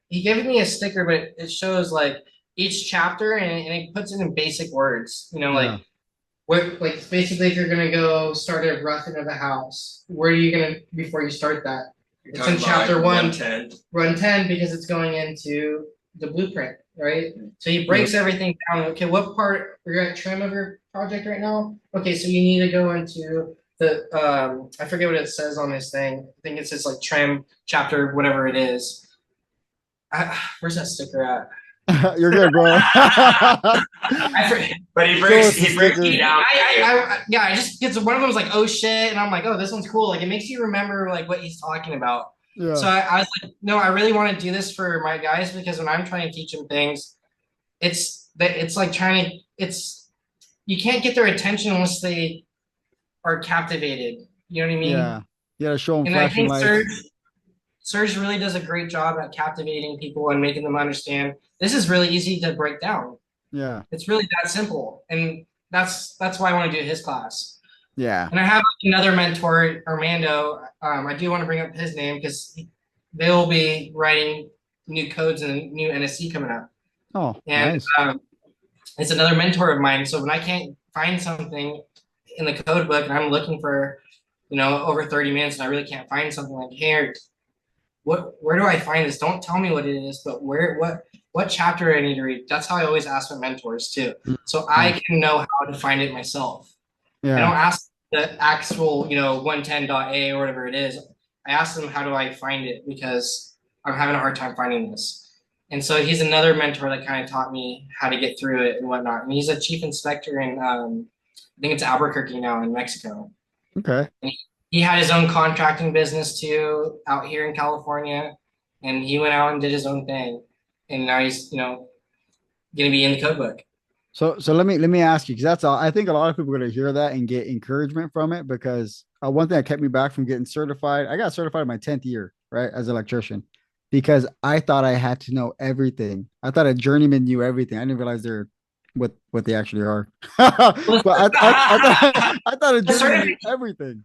[SPEAKER 2] he gave me a sticker, but it shows like each chapter and it puts it in basic words. Like what, like basically if you're gonna go start a roughing of a house, where are you gonna before you start that? It's in chapter 110. Run 10 because it's going into the blueprint, right? So he breaks everything down. Okay, what part you're at trim of your project right now? Okay, so you need to go into the I forget what it says on this thing. I think it says like trim chapter, whatever it is. Where's that sticker at?
[SPEAKER 1] You're good, bro.
[SPEAKER 2] I forget.
[SPEAKER 3] But he breaks it down.
[SPEAKER 2] I just get one of them's like, oh shit, and I'm like, oh, this one's cool. Like, it makes you remember like what he's talking about. Yeah. So I was like, no, I really want to do this for my guys because when I'm trying to teach them things, it's like you can't get their attention unless they are captivated. You know what I mean?
[SPEAKER 1] Yeah. You gotta show them
[SPEAKER 2] And I
[SPEAKER 1] flashing
[SPEAKER 2] think
[SPEAKER 1] lights.
[SPEAKER 2] Surge really does a great job at captivating people and making them understand this is really easy to break down.
[SPEAKER 1] Yeah.
[SPEAKER 2] It's really that simple. And that's why I want to do his class.
[SPEAKER 1] Yeah.
[SPEAKER 2] And I have another mentor, Armando. I do want to bring up his name because they will be writing new codes and new NSC coming up.
[SPEAKER 1] Oh,
[SPEAKER 2] And
[SPEAKER 1] nice.
[SPEAKER 2] it's another mentor of mine. So when I can't find something in the code book and I'm looking for, over 30 minutes and I really can't find something like here, where do I find this? Don't tell me what it is, but what chapter I need to read. That's how I always ask my mentors too. So I can know how to find it myself. I don't
[SPEAKER 1] Yeah.
[SPEAKER 2] ask the actual, 110.a or whatever it is. I ask them how do I find it because I'm having a hard time finding this. And so he's another mentor that kind of taught me how to get through it and whatnot. And he's a chief inspector in I think it's Albuquerque now in Mexico.
[SPEAKER 1] Okay.
[SPEAKER 2] And he had his own contracting business too out here in California. And he went out and did his own thing. And now he's, gonna be in the code book.
[SPEAKER 1] So let me ask you, because that's all I think a lot of people are gonna hear that and get encouragement from it, because one thing that kept me back from getting certified, I got certified in my 10th year, right, as an electrician, because I thought I had to know everything. I thought a journeyman knew everything. I didn't realize they're what they actually are. But I thought a journeyman knew everything.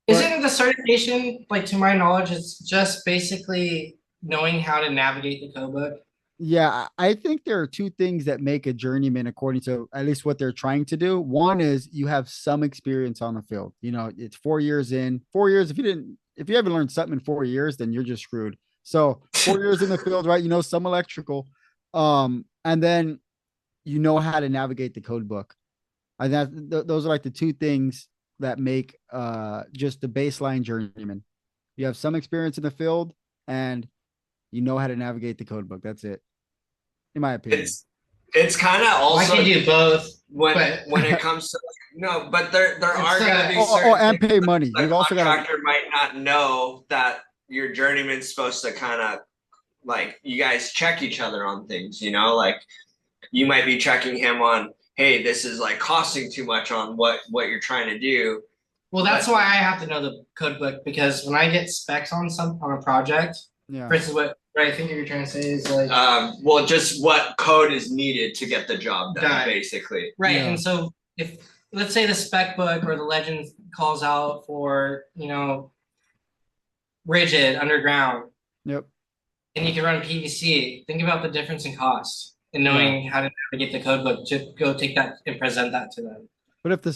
[SPEAKER 2] Isn't the certification, like to my knowledge, it's just basically knowing how to navigate the code book?
[SPEAKER 1] Yeah, I think there are two things that make a journeyman, according to at least what they're trying to do. One is you have some experience on the field. It's 4 years in. 4 years. If you haven't learned something in 4 years, then you're just screwed. So 4 years in the field, right? Some electrical, and then you know how to navigate the code book. And those are like the two things that make just the baseline journeyman. You have some experience in the field, and you know how to navigate the code book. That's it, in my opinion.
[SPEAKER 3] It's kind of also
[SPEAKER 2] I can do both
[SPEAKER 3] when it comes to no, but there are gonna be certain
[SPEAKER 1] and pay money.
[SPEAKER 3] The
[SPEAKER 1] You've also got
[SPEAKER 3] contractor might not know that your journeyman's supposed to kind of like you guys check each other on things. Like you might be checking him on, hey, this is like costing too much on what you're trying to do.
[SPEAKER 2] Well, that's why I have to know the code book, because when I get specs on a project, for instance, what I think you're trying to say is like,
[SPEAKER 3] well, just what code is needed to get the job done, basically.
[SPEAKER 2] Right. Yeah. And so if let's say the spec book or the legend calls out for, rigid underground.
[SPEAKER 1] Yep.
[SPEAKER 2] And you can run PVC. Think about the difference in cost and knowing how to navigate the code book to go take that and present that to them.
[SPEAKER 1] But if the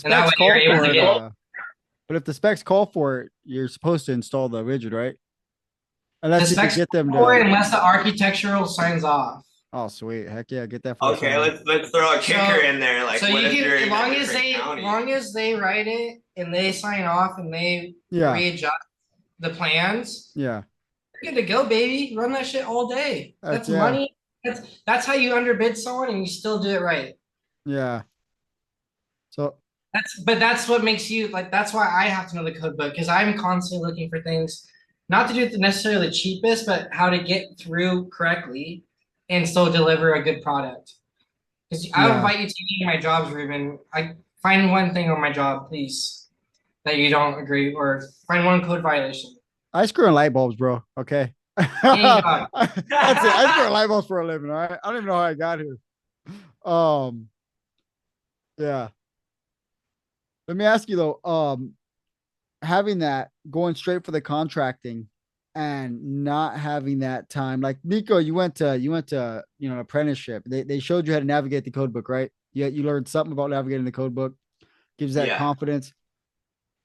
[SPEAKER 1] specs call for it, you're supposed to install the rigid, right? Unless you can get them to,
[SPEAKER 2] unless the architectural signs off.
[SPEAKER 1] Oh, sweet. Heck yeah, get that.
[SPEAKER 3] Okay, let's throw a kicker in there. Like,
[SPEAKER 2] so
[SPEAKER 3] what if you're
[SPEAKER 2] as long as they write it and they sign off and they readjust the plans.
[SPEAKER 1] Yeah.
[SPEAKER 2] You're good to go, baby. Run that shit all day. That's money. That's how you underbid someone and you still do it right.
[SPEAKER 1] Yeah. So
[SPEAKER 2] that's what makes you like. That's why I have to know the code book, because I'm constantly looking for things, not to do it necessarily the cheapest, but how to get through correctly and still deliver a good product. Because I'll invite you to me my jobs, Ruben. I find one thing on my job, please, that you don't agree, or find one code violation.
[SPEAKER 1] I screw in light bulbs, bro. Okay. That's it. I screw in light bulbs for a living. All right. I don't even know how I got here. Yeah. Let me ask you though, having that going straight for the contracting and not having that time, like Nico, you went to apprenticeship. They showed you how to navigate the code book, right? You learned something about navigating the code book, gives that confidence.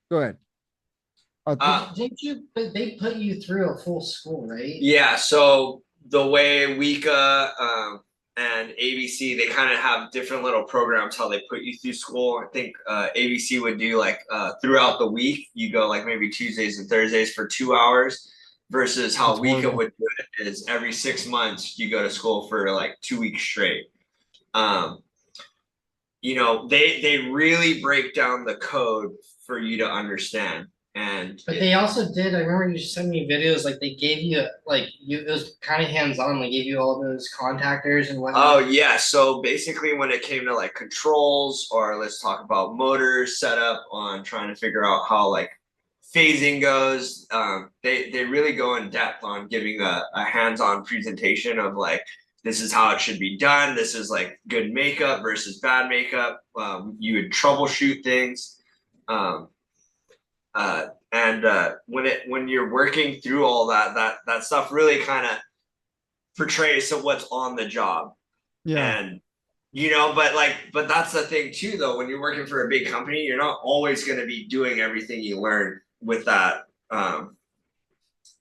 [SPEAKER 1] Go ahead.
[SPEAKER 2] Didn't you? But they put you through a full school, right?
[SPEAKER 3] Yeah. So the way Wika and ABC, they kind of have different little programs how they put you through school. I think ABC would do like throughout the week, you go like maybe Tuesdays and Thursdays for 2 hours, versus how Wika would do it is every 6 months you go to school for like 2 weeks straight. They really break down the code for you to understand.
[SPEAKER 2] But they also did. I remember you sent me videos. Like they gave you it was kind of hands on. They gave you all those contactors and whatnot.
[SPEAKER 3] Oh yeah. So basically, when it came to like controls, or let's talk about motors setup on trying to figure out how like phasing goes, they really go in depth on giving a hands on presentation of like, this is how it should be done. This is like good makeup versus bad makeup. You would troubleshoot things. When you're working through all that stuff really kind of portrays to what's on the job.
[SPEAKER 1] Yeah.
[SPEAKER 3] And but that's the thing too, though. When you're working for a big company, you're not always going to be doing everything you learn with that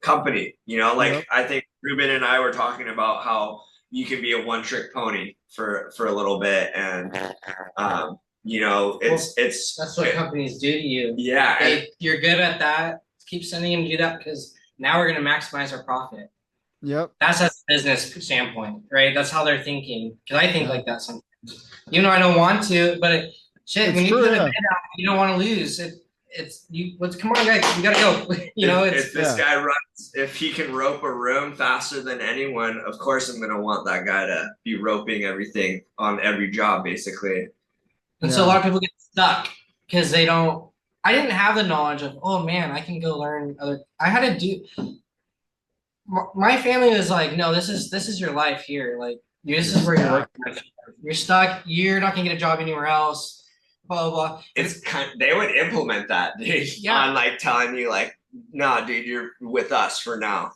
[SPEAKER 3] company. I think Ruben and I were talking about how you can be a one-trick pony for a little bit, and
[SPEAKER 2] that's what companies do to you.
[SPEAKER 3] Yeah,
[SPEAKER 2] you're good at that. Keep sending them to do that, because now we're going to maximize our profit.
[SPEAKER 1] Yep.
[SPEAKER 2] That's a business standpoint, right? That's how they're thinking. Because I think like that sometimes. Even though I don't want to, but when you put a bid out, you don't want to lose. Come on, guys, we gotta go.
[SPEAKER 3] If this guy runs, if he can rope a room faster than anyone, of course I'm gonna want that guy to be roping everything on every job, basically.
[SPEAKER 2] And so a lot of people get stuck because they don't. I didn't have the knowledge of, oh man, I can go learn other. I had to do. My family was like, no, this is your life here. Like, this is where you're working. You're stuck. You're not gonna get a job anywhere else. Blah blah blah.
[SPEAKER 3] They would implement that, dude. Yeah. On like telling you like, nah, dude, you're with us for now,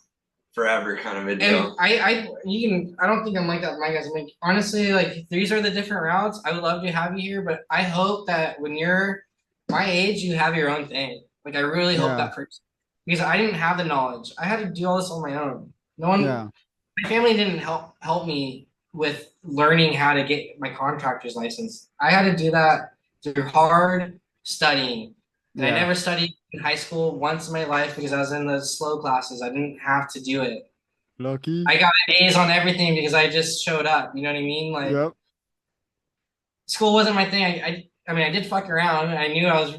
[SPEAKER 3] forever, kind of a deal.
[SPEAKER 2] And I don't think I'm like that with my guys. I mean, honestly, like these are the different routes. I would love to have you here, but I hope that when you're my age, you have your own thing. Like I really hope that person, because I didn't have the knowledge. I had to do all this on my own. My family didn't help me with learning how to get my contractor's license. I had to do that through hard studying. And I never studied in high school once in my life because I was in the slow classes. I didn't have to do it.
[SPEAKER 1] Lucky.
[SPEAKER 2] I got A's on everything because I just showed up. You know what I mean? Like, school wasn't my thing. I mean, I did fuck around. I knew I was,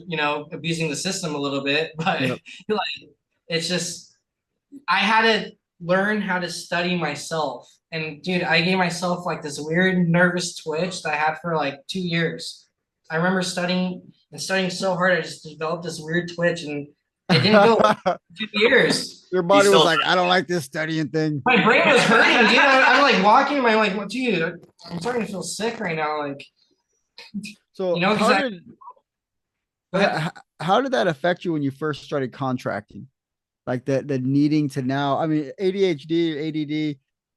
[SPEAKER 2] abusing the system a little bit, but it's just, I had to learn how to study myself. And dude, I gave myself like this weird nervous twitch that I had for like 2 years. I remember studying so hard, I just developed this weird twitch, and it didn't go 2 years.
[SPEAKER 1] Your body was like, I don't like this studying thing.
[SPEAKER 2] My brain was hurting, dude. I'm like walking, I'm like, well, dude, I'm starting to feel sick right now. Like,
[SPEAKER 1] so how did that affect you when you first started contracting? Like the needing to now, I mean, ADHD,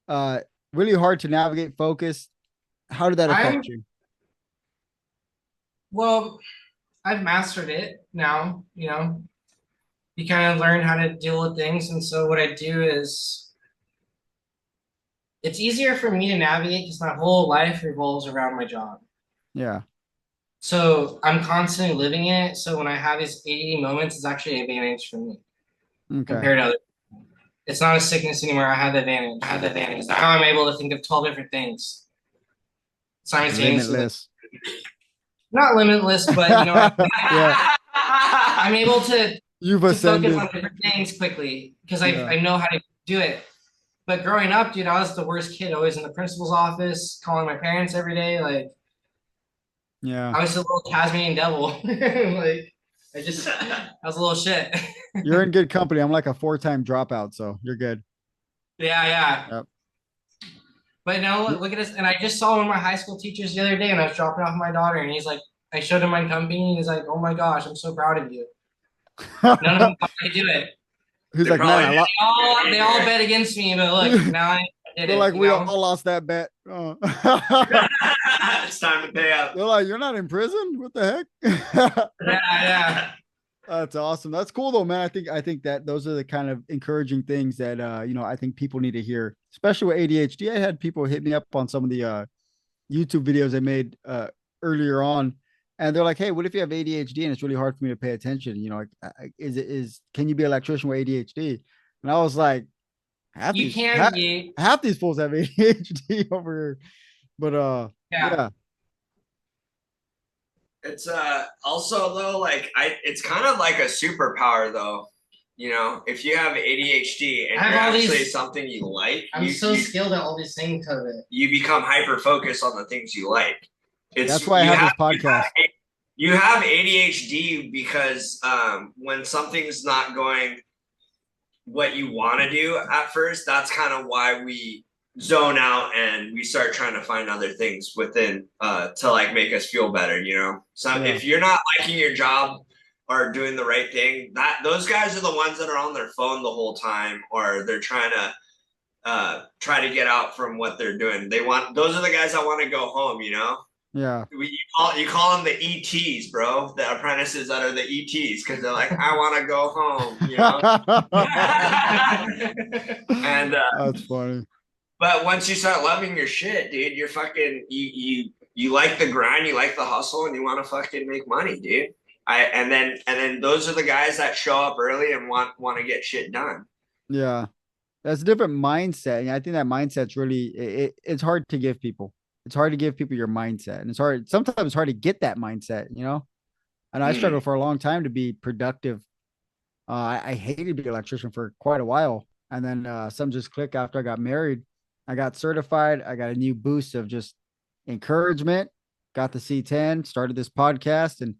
[SPEAKER 1] ADD, really hard to navigate, focus. How did that affect you?
[SPEAKER 2] Well, I've mastered it now, you kind of learn how to deal with things. And so what I do is it's easier for me to navigate because my whole life revolves around my job.
[SPEAKER 1] Yeah.
[SPEAKER 2] So I'm constantly living in it. So when I have these ADD moments, it's actually an advantage for me compared to other people. It's not a sickness anymore. I have the advantage. Now I'm able to think of 12 different things simultaneously.
[SPEAKER 1] Limitless.
[SPEAKER 2] Not limitless, but I'm able to focus on different things quickly because I know how to do it. But growing up, dude, I was the worst kid, always in the principal's office, calling my parents every day. Like, I was a little Tasmanian devil. Like, I was a little shit.
[SPEAKER 1] You're in good company. I'm like a 4-time dropout, so you're good.
[SPEAKER 2] Yeah.
[SPEAKER 1] Yep.
[SPEAKER 2] But no, look at this. And I just saw one of my high school teachers the other day, and I was dropping off my daughter, and he's like, I showed him my company, and he's like, oh my gosh, I'm so proud of you. None of them thought I do it.
[SPEAKER 1] He's like, man,
[SPEAKER 2] they all bet against me, but look, now I did it.
[SPEAKER 1] They're like, we all lost that bet.
[SPEAKER 3] It's time to pay up.
[SPEAKER 1] They're like, you're not in prison? What the heck?
[SPEAKER 2] Yeah.
[SPEAKER 1] That's awesome. That's cool though, man. I think that those are the kind of encouraging things that I think people need to hear, especially with ADHD. I had people hit me up on some of the YouTube videos I made earlier on, and they're like, hey, what if you have ADHD and it's really hard for me to pay attention? Can you be an electrician with ADHD? And I was like, half these fools have ADHD over here. But yeah.
[SPEAKER 3] It's also though, like it's kind of like a superpower though. You know, if you have ADHD and you're actually something you like,
[SPEAKER 2] I'm so skilled at all these things of it.
[SPEAKER 3] You become hyper focused on the things you like.
[SPEAKER 1] That's why I have this podcast.
[SPEAKER 3] You have ADHD because when something's not going what you want to do at first, that's kind of why we zone out and we start trying to find other things within to like make us feel better, you know. So if you're not liking your job or doing the right thing, those guys are the ones that are on their phone the whole time, or they're trying to try to get out from what they're doing. Those are the guys that want to go home, you know.
[SPEAKER 1] Yeah.
[SPEAKER 3] You call them the ETs, bro. The apprentices that are the ETs, because they're like, I want to go home, you know. And
[SPEAKER 1] that's funny.
[SPEAKER 3] But once you start loving your shit, dude, you're fucking you like the grind, you like the hustle, and you want to fucking make money, dude. And then those are the guys that show up early and want to get shit done.
[SPEAKER 1] Yeah, that's a different mindset, and I think that mindset's really it's hard to give people. It's hard to give people your mindset, and sometimes it's hard to get that mindset, you know. And I struggled for a long time to be productive. I hated to be an electrician for quite a while, and then some just clicked after I got married. I got certified. I got a new boost of just encouragement. Got the C10. Started this podcast, and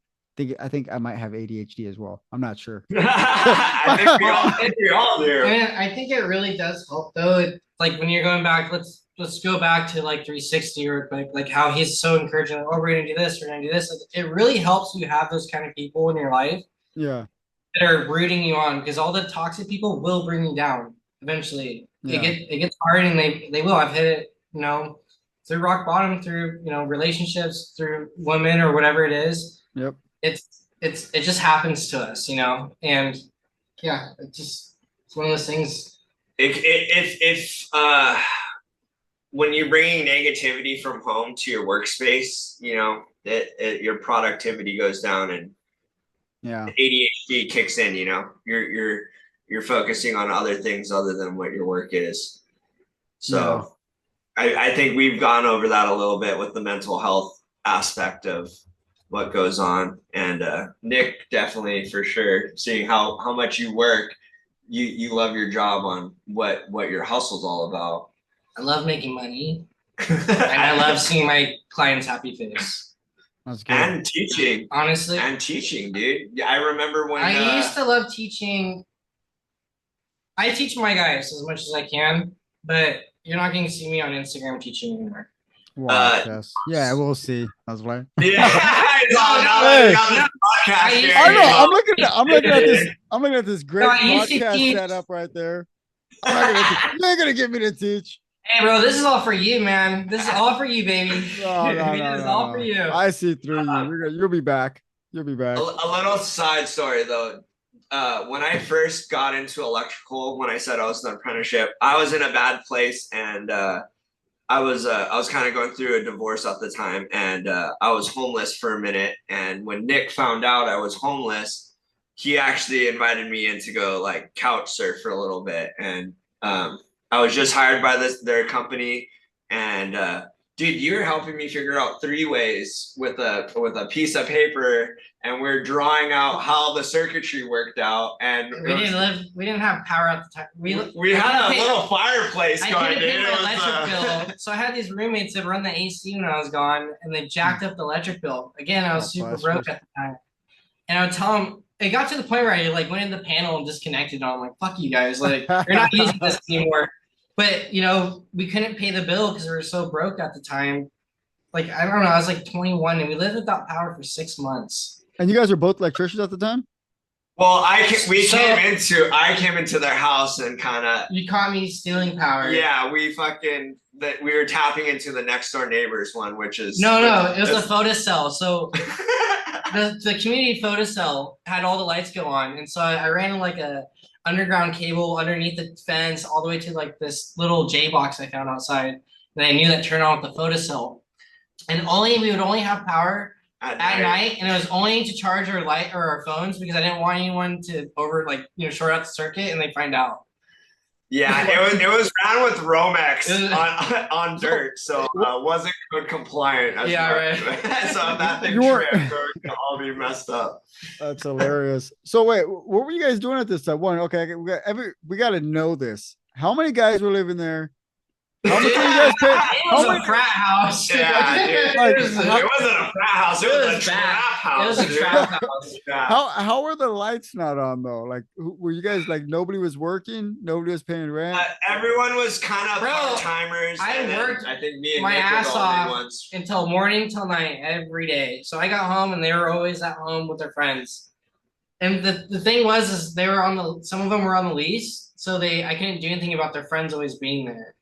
[SPEAKER 1] I think I might have ADHD as well. I'm not sure.
[SPEAKER 3] I think we all do.
[SPEAKER 2] I think it really does help though. Like when you're going back, let's go back to like 360 or like how he's so encouraging. Like, oh, we're gonna do this. We're gonna do this. It really helps you have those kind of people in your life.
[SPEAKER 1] Yeah.
[SPEAKER 2] That are rooting you on, because all the toxic people will bring you down eventually.
[SPEAKER 1] Yeah.
[SPEAKER 2] It gets hard, and they will. I've hit it, you know, through rock bottom, through, you know, relationships, through women or whatever it is.
[SPEAKER 1] Yep.
[SPEAKER 2] It just happens to us, you know, and yeah, it's one of those things.
[SPEAKER 3] If when you're bringing negativity from home to your workspace, you know, your productivity goes down, and ADHD kicks in. You know, you're focusing on other things other than what your work is. So I think we've gone over that a little bit with the mental health aspect of what goes on. And Nick, definitely, for sure, seeing how much you work, you love your job on what your hustle's all about.
[SPEAKER 2] I love making money. And I love seeing my clients' happy face.
[SPEAKER 1] That's good.
[SPEAKER 3] And teaching.
[SPEAKER 2] Honestly.
[SPEAKER 3] And teaching, dude. I remember when
[SPEAKER 2] I used to love teaching. I teach my guys as much as I can, but you're not going to see me on Instagram teaching anymore.
[SPEAKER 1] Yes. Yeah, we'll see. That's right.
[SPEAKER 3] Yeah.
[SPEAKER 1] I know. I'm looking at this great podcast setup right there. You're gonna get me to teach.
[SPEAKER 2] Hey, bro, this is all for you, man. This is all for you, baby.
[SPEAKER 1] This is
[SPEAKER 2] all for you.
[SPEAKER 1] I see through you. You'll be back. You'll be back.
[SPEAKER 3] A little side story though. When I first got into electrical, when I said I was in an apprenticeship, I was in a bad place, and I was kind of going through a divorce at the time, and I was homeless for a minute. And when Nick found out I was homeless, he actually invited me in to go like couch surf for a little bit. And I was just hired by their company, and dude, you're helping me figure out 3 ways with a piece of paper, and we're drawing out how the circuitry worked out. And
[SPEAKER 2] we didn't have power at the time. We
[SPEAKER 3] had a little fireplace going.
[SPEAKER 2] So I had these roommates that run the AC when I was gone, and they jacked up the electric bill. Again, I was super broke at the time, and I would tell them. It got to the point where I like went in the panel and disconnected. And I'm like, "Fuck you guys! Like, you're not using this anymore." But, you know, we couldn't pay the bill because we were so broke at the time. Like, I don't know, I was like 21, and we lived without power for 6 months.
[SPEAKER 1] And you guys are both electricians at the time?
[SPEAKER 3] Well, I came into their house and kind of.
[SPEAKER 2] You caught me stealing power.
[SPEAKER 3] Yeah, we were tapping into the next door neighbor's one, which is.
[SPEAKER 2] No, it was a photocell. So the community photocell had all the lights go on. And so I ran like a underground cable underneath the fence all the way to like this little J box I found outside that I knew that turned on with the photocell. And we would only have power at night, and it was only to charge our light or our phones because I didn't want anyone to short out the circuit and they find out.
[SPEAKER 3] Yeah, it was ran with Romex on dirt, so wasn't good compliant. As
[SPEAKER 2] Yeah,
[SPEAKER 3] much. Right. So if that thing
[SPEAKER 1] You weren't-
[SPEAKER 3] tripped, it would all be messed up.
[SPEAKER 1] That's hilarious. So wait, what were you guys doing at this time? One, okay, we got to know this. How many guys were living there? How much were you guys paying?
[SPEAKER 2] It was a frat house.
[SPEAKER 3] Yeah, dude.
[SPEAKER 1] Like,
[SPEAKER 3] It wasn't a frat house. It was a trap house.
[SPEAKER 2] It was a
[SPEAKER 3] dude.
[SPEAKER 2] trap house.
[SPEAKER 3] Yeah.
[SPEAKER 1] how were the lights not on though? Like, were you guys like nobody was working? Nobody was paying rent?
[SPEAKER 3] Everyone was kind of
[SPEAKER 2] Bro,
[SPEAKER 3] part timers.
[SPEAKER 2] I worked
[SPEAKER 3] I think me and
[SPEAKER 2] my
[SPEAKER 3] Nick were
[SPEAKER 2] ass
[SPEAKER 3] the only
[SPEAKER 2] off
[SPEAKER 3] ones.
[SPEAKER 2] until morning till night every day. So I got home and they were always at home with their friends. And the thing was is they were some of them were on the lease, so I couldn't do anything about their friends always being there.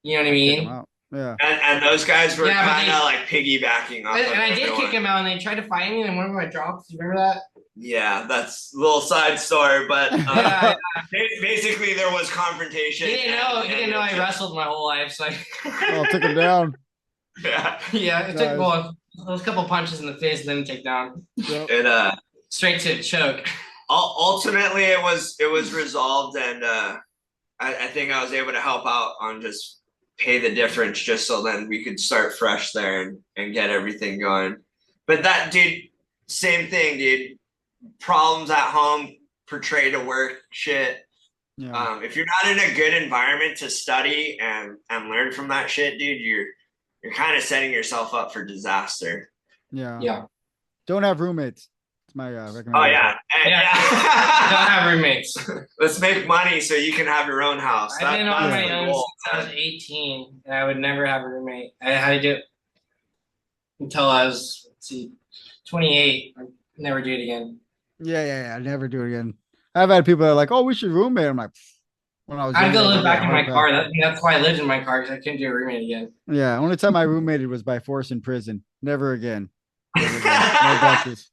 [SPEAKER 2] You know what I
[SPEAKER 1] Kick 'em
[SPEAKER 2] mean?
[SPEAKER 1] out. Yeah.
[SPEAKER 3] And those guys were
[SPEAKER 2] Yeah, but
[SPEAKER 3] kind of like piggybacking off.
[SPEAKER 2] And
[SPEAKER 3] of
[SPEAKER 2] I did
[SPEAKER 3] everyone.
[SPEAKER 2] kick him out, and they tried to find me in one of my drops. You remember that?
[SPEAKER 3] Yeah, that's a little side story, but
[SPEAKER 2] Yeah,
[SPEAKER 3] basically there was confrontation.
[SPEAKER 2] he didn't know I wrestled my whole life, so
[SPEAKER 1] Oh, took him down.
[SPEAKER 3] Yeah,
[SPEAKER 2] yeah, it took
[SPEAKER 1] Nice.
[SPEAKER 2] those couple punches in the face and then take down
[SPEAKER 1] Yep.
[SPEAKER 3] it
[SPEAKER 2] straight to a choke.
[SPEAKER 3] ultimately it was resolved, and I think I was able to help out on just pay the difference, just so then we could start fresh there and get everything going. But that dude, same thing, dude. Problems at home portray to work shit.
[SPEAKER 1] Yeah.
[SPEAKER 3] If you're not in a good environment to study and learn from that shit, dude, you're kind of setting yourself up for disaster.
[SPEAKER 1] Yeah.
[SPEAKER 2] Yeah,
[SPEAKER 1] Don't have roommates. It's my recommendation.
[SPEAKER 3] Oh yeah, and,
[SPEAKER 2] yeah. Don't have roommates.
[SPEAKER 3] Let's make money so you can have your own house.
[SPEAKER 2] I've been on
[SPEAKER 3] that's
[SPEAKER 2] my
[SPEAKER 3] the
[SPEAKER 2] own
[SPEAKER 3] goal.
[SPEAKER 2] since I was 18, and I would never have a roommate. I had to do it until I was 28. I'd never do it again.
[SPEAKER 1] Yeah. I never do it again. I've had people that are like, "Oh, we should roommate." I'm like, when I was
[SPEAKER 2] I'd go
[SPEAKER 1] younger,
[SPEAKER 2] live back
[SPEAKER 1] yeah,
[SPEAKER 2] in my
[SPEAKER 1] hard
[SPEAKER 2] car.
[SPEAKER 1] pass.
[SPEAKER 2] That's why I lived in my car, because I couldn't do a roommate again.
[SPEAKER 1] Yeah, only time I roommated was by force in prison. Never again. Never again. No Dutches.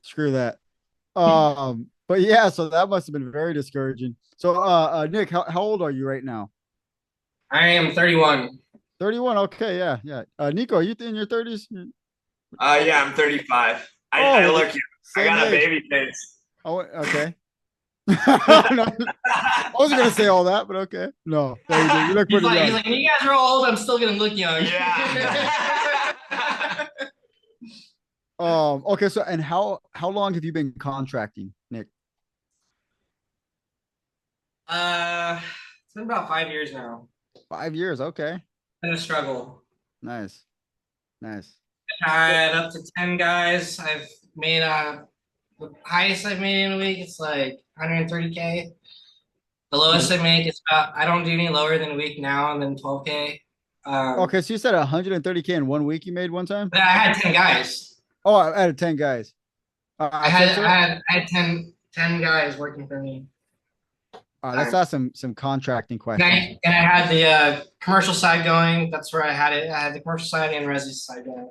[SPEAKER 1] Screw that. But yeah, so that must have been very discouraging. So Nick, how old are you right now?
[SPEAKER 2] I am 31.
[SPEAKER 1] 31. Okay, yeah. Nico, are you in your 30s?
[SPEAKER 3] Yeah, I'm 35. I look you. I got a baby face.
[SPEAKER 1] Oh, okay. No, I wasn't gonna say all that, but okay. No, you do. You look pretty young.
[SPEAKER 2] He's like, when you guys are all old, I'm still gonna look young.
[SPEAKER 3] Yeah.
[SPEAKER 1] Okay, so and how long have you been contracting, Nick?
[SPEAKER 2] It's been about 5 years now.
[SPEAKER 1] 5 years. Okay.
[SPEAKER 2] Been a struggle.
[SPEAKER 1] Nice.
[SPEAKER 2] Had up to 10 guys. I've made the highest I've made in a week, it's like 130K. The lowest I make is I don't do any lower than a week now, and then 12K.
[SPEAKER 1] Okay, so you said 130K in 1 week you made one time?
[SPEAKER 2] But I had 10 guys.
[SPEAKER 1] Oh, I added 10 guys.
[SPEAKER 2] I had 10 guys working for me.
[SPEAKER 1] Let's ask some contracting questions.
[SPEAKER 2] And I had the commercial side going. That's where I had it. I had the commercial side and resi side going.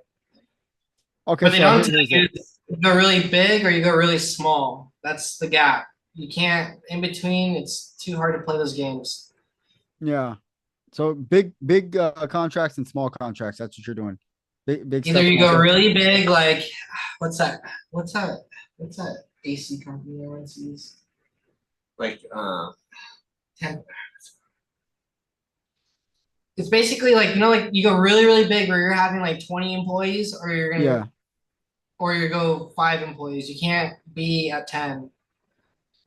[SPEAKER 1] Okay,
[SPEAKER 2] But they
[SPEAKER 1] so
[SPEAKER 2] don't tell you you go really big or you go really small. That's the gap. You can't in between. It's too hard to play those games.
[SPEAKER 1] Yeah. So big contracts and small contracts. That's what you're doing. Big.
[SPEAKER 2] Either
[SPEAKER 1] stuff,
[SPEAKER 2] you go
[SPEAKER 1] small
[SPEAKER 2] really big, like what's that AC company everyone sees?
[SPEAKER 3] Like
[SPEAKER 2] 10. It's basically like like you go really really big where you're having like 20 employees, or you're gonna
[SPEAKER 1] Yeah.
[SPEAKER 2] or you go 5 employees. You can't be at 10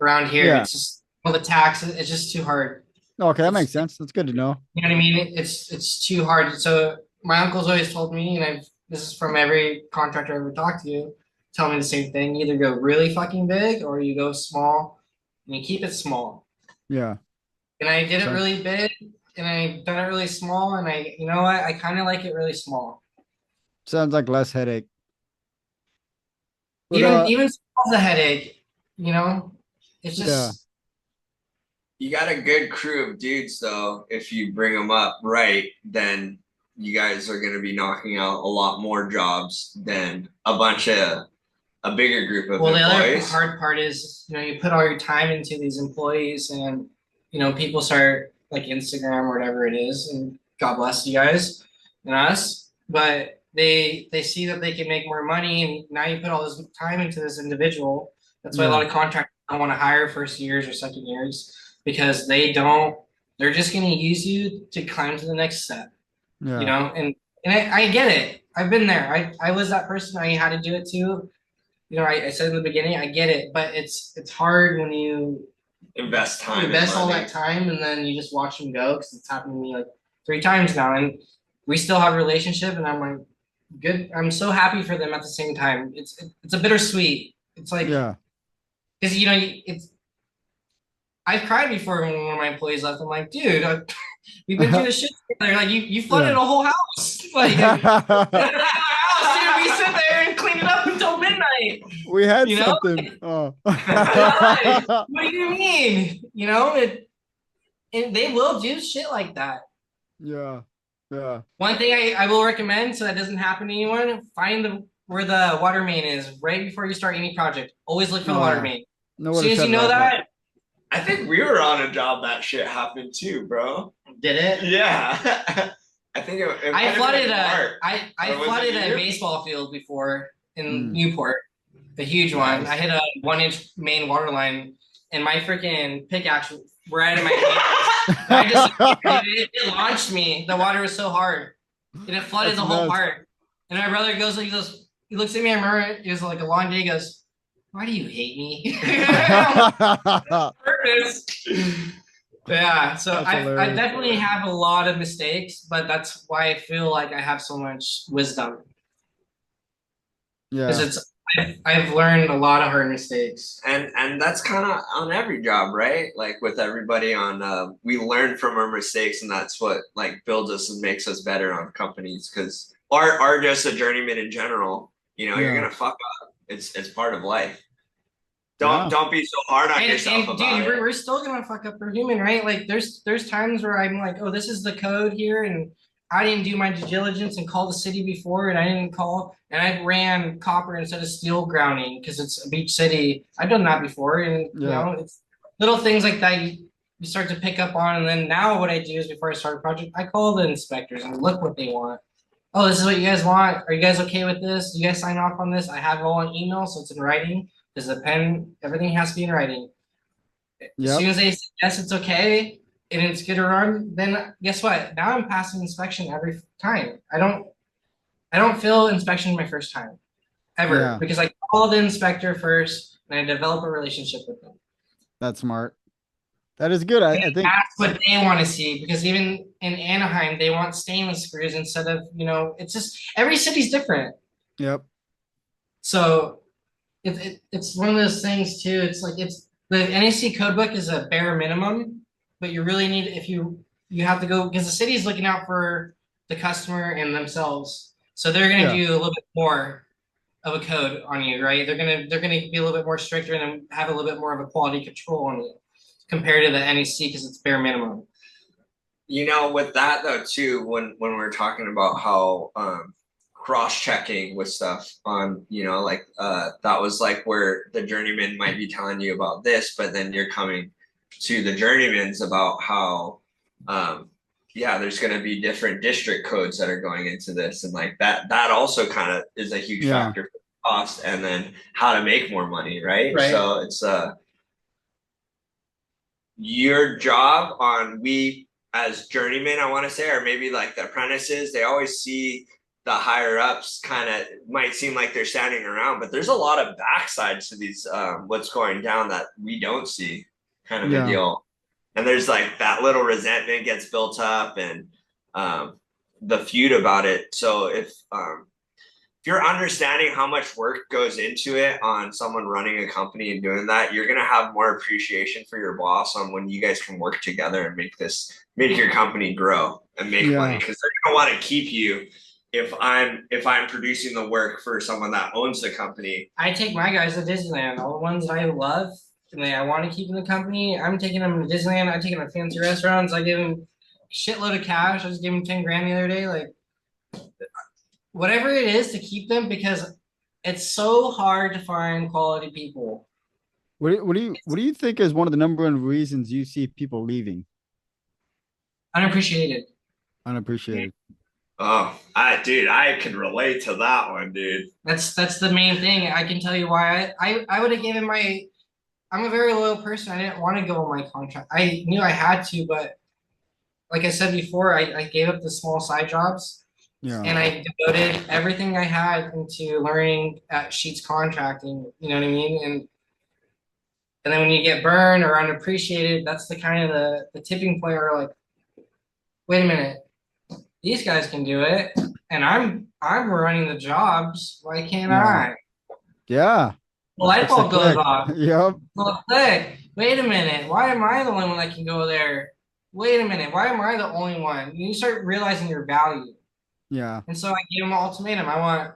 [SPEAKER 2] around here.
[SPEAKER 1] Yeah.
[SPEAKER 2] It's just all the taxes. It's just too hard.
[SPEAKER 1] Okay, that makes sense. That's good to know.
[SPEAKER 2] You know what I mean? It's too hard. So my uncle's always told me, and this is from every contractor I ever talked to, tell me the same thing. You either go really fucking big or you go small, and you keep it small.
[SPEAKER 1] Yeah.
[SPEAKER 2] And I did it
[SPEAKER 1] So-
[SPEAKER 2] really big, and I done it really small, and you know what? I kind of like it really small.
[SPEAKER 1] Sounds like less headache. But,
[SPEAKER 2] Even small's a headache. It's just.
[SPEAKER 1] Yeah.
[SPEAKER 3] you got a good crew of dudes, though. If you bring them up right, then you guys are going to be knocking out a lot more jobs than a bigger group of
[SPEAKER 2] Well, the other
[SPEAKER 3] employees.
[SPEAKER 2] hard part is, you put all your time into these employees, and people start like Instagram or whatever it is, and God bless you guys and us, but they see that they can make more money, and now you put all this time into this individual. That's why a lot of contractors don't want to hire first years or second years. because they're just going to use you to climb to the next step,
[SPEAKER 1] Yeah.
[SPEAKER 2] you know, and I get it. I've been there. I was that person. I had to do it too. You know, I said in the beginning, I get it, but it's hard when you
[SPEAKER 3] invest time,
[SPEAKER 2] invest all that time, and then you just watch them go, because it's happened to me like 3 times now, and we still have a relationship, and I'm like, good. I'm so happy for them at the same time. It's a bittersweet. It's like,
[SPEAKER 1] Yeah.
[SPEAKER 2] because you know, I've cried before when one of my employees left. I'm like, dude, we've been through this shit together. Like, you flooded a whole house. Like, dude, we sit there and clean it up until midnight.
[SPEAKER 1] We had
[SPEAKER 2] you know?
[SPEAKER 1] something. Oh.
[SPEAKER 2] What do you mean? You know, and they will do shit like that.
[SPEAKER 1] Yeah. Yeah.
[SPEAKER 2] One thing I will recommend, so that doesn't happen to anyone, find where the water main is right before you start any project. Always look for the water main. As soon as you know that.
[SPEAKER 3] I think we were on a job that shit happened too, bro.
[SPEAKER 2] Did it?
[SPEAKER 3] Yeah. I think
[SPEAKER 2] I flooded a baseball field before in Newport, a huge one. I hit a 1-inch main water line, and my freaking pickaxe right in my hand. It launched me. The water was so hard, and it flooded the whole part. And my brother he looks at me. I remember it was like a long day. He goes, "Why do you hate me?" Purpose. Yeah, so I definitely have a lot of mistakes, but that's why I feel like I have so much wisdom.
[SPEAKER 1] Yeah,
[SPEAKER 2] because I've learned a lot of hard mistakes,
[SPEAKER 3] and that's kind of on every job, right? Like with everybody on, we learn from our mistakes, and that's what like builds us and makes us better on companies. Because or just a journeyman in general, you know, you're gonna fuck up. It's part of life. Don't be so hard on yourself about
[SPEAKER 2] dude,
[SPEAKER 3] it.
[SPEAKER 2] We're still gonna fuck up. We're human, right? Like there's times where I'm like, oh, this is the code here, and I didn't do my due diligence and call the city before, and I didn't call, and I ran copper instead of steel grounding because it's a beach city. I've done that before, and you know, it's little things like that you start to pick up on. And then now what I do is before I start a project, I call the inspectors and look what they want. Oh, this is what you guys want. Are you guys okay with this? You guys sign off on this? I have it all on email, so it's in writing. Because the pen, everything has to be in writing. As soon as they say yes, it's okay, and it's good to run, then guess what? Now I'm passing inspection every time. I don't fail inspection my first time, ever, because I call the inspector first and I develop a relationship with them.
[SPEAKER 1] That's smart. That is good. I think
[SPEAKER 2] that's what they want to see, because even in Anaheim, they want stainless screws instead of, you know, it's just every city's different.
[SPEAKER 1] Yep.
[SPEAKER 2] So it's one of those things too. It's like the NAC code book is a bare minimum, but you really need, if you have to go, because the city is looking out for the customer and themselves, so they're going to do a little bit more of a code on you, right? They're gonna be a little bit more stricter and have a little bit more of a quality control on you compared to the NAC, because it's bare minimum.
[SPEAKER 3] You know, with that though too, when we're talking about how cross-checking with stuff on, you know, like that was like where the journeyman might be telling you about this, but then you're coming to the journeymans about how there's going to be different district codes that are going into this, and like that also kind of is a huge factor for cost, and then how to make more money, right? So it's your job on, we as journeymen, I want to say, or maybe like the apprentices, they always see the higher ups kind of might seem like they're standing around, but there's a lot of backsides to these what's going down that we don't see, kind of a deal. And there's like that little resentment gets built up, and the feud about it. So if you're understanding how much work goes into it on someone running a company and doing that, you're gonna have more appreciation for your boss on when you guys can work together and make your company grow and make money, because they're gonna want to keep you. If I'm producing the work for someone that owns the company,
[SPEAKER 2] I take my guys to Disneyland. All the ones that I love and I want to keep in the company, I'm taking them to Disneyland. I take them to fancy restaurants. I give them a shitload of cash. I just gave them 10 grand the other day. Like, whatever it is to keep them, because it's so hard to find quality people.
[SPEAKER 1] What do you think is one of the number one reasons you see people leaving?
[SPEAKER 2] Unappreciated.
[SPEAKER 3] Oh, I can relate to that one, dude.
[SPEAKER 2] That's the main thing. I can tell you why I would have given I'm a very loyal person. I didn't want to go on my contract. I knew I had to, but like I said before, I gave up the small side jobs
[SPEAKER 1] Yeah.
[SPEAKER 2] and I devoted everything I had into learning at Sheets contracting. You know what I mean? And then when you get burned or unappreciated, that's the kind of the tipping point where like, wait a minute, these guys can do it, and I'm running the jobs. Why can't
[SPEAKER 1] Yeah.
[SPEAKER 2] I?
[SPEAKER 1] Yeah.
[SPEAKER 2] The light
[SPEAKER 1] Makes it
[SPEAKER 2] bulb goes
[SPEAKER 1] click.
[SPEAKER 2] off.
[SPEAKER 1] Yep.
[SPEAKER 2] Well, click. Wait a minute. Why am I the only one that can go there? Wait a minute. Why am I the only one? You start realizing your value.
[SPEAKER 1] Yeah.
[SPEAKER 2] And so I gave him an ultimatum. I want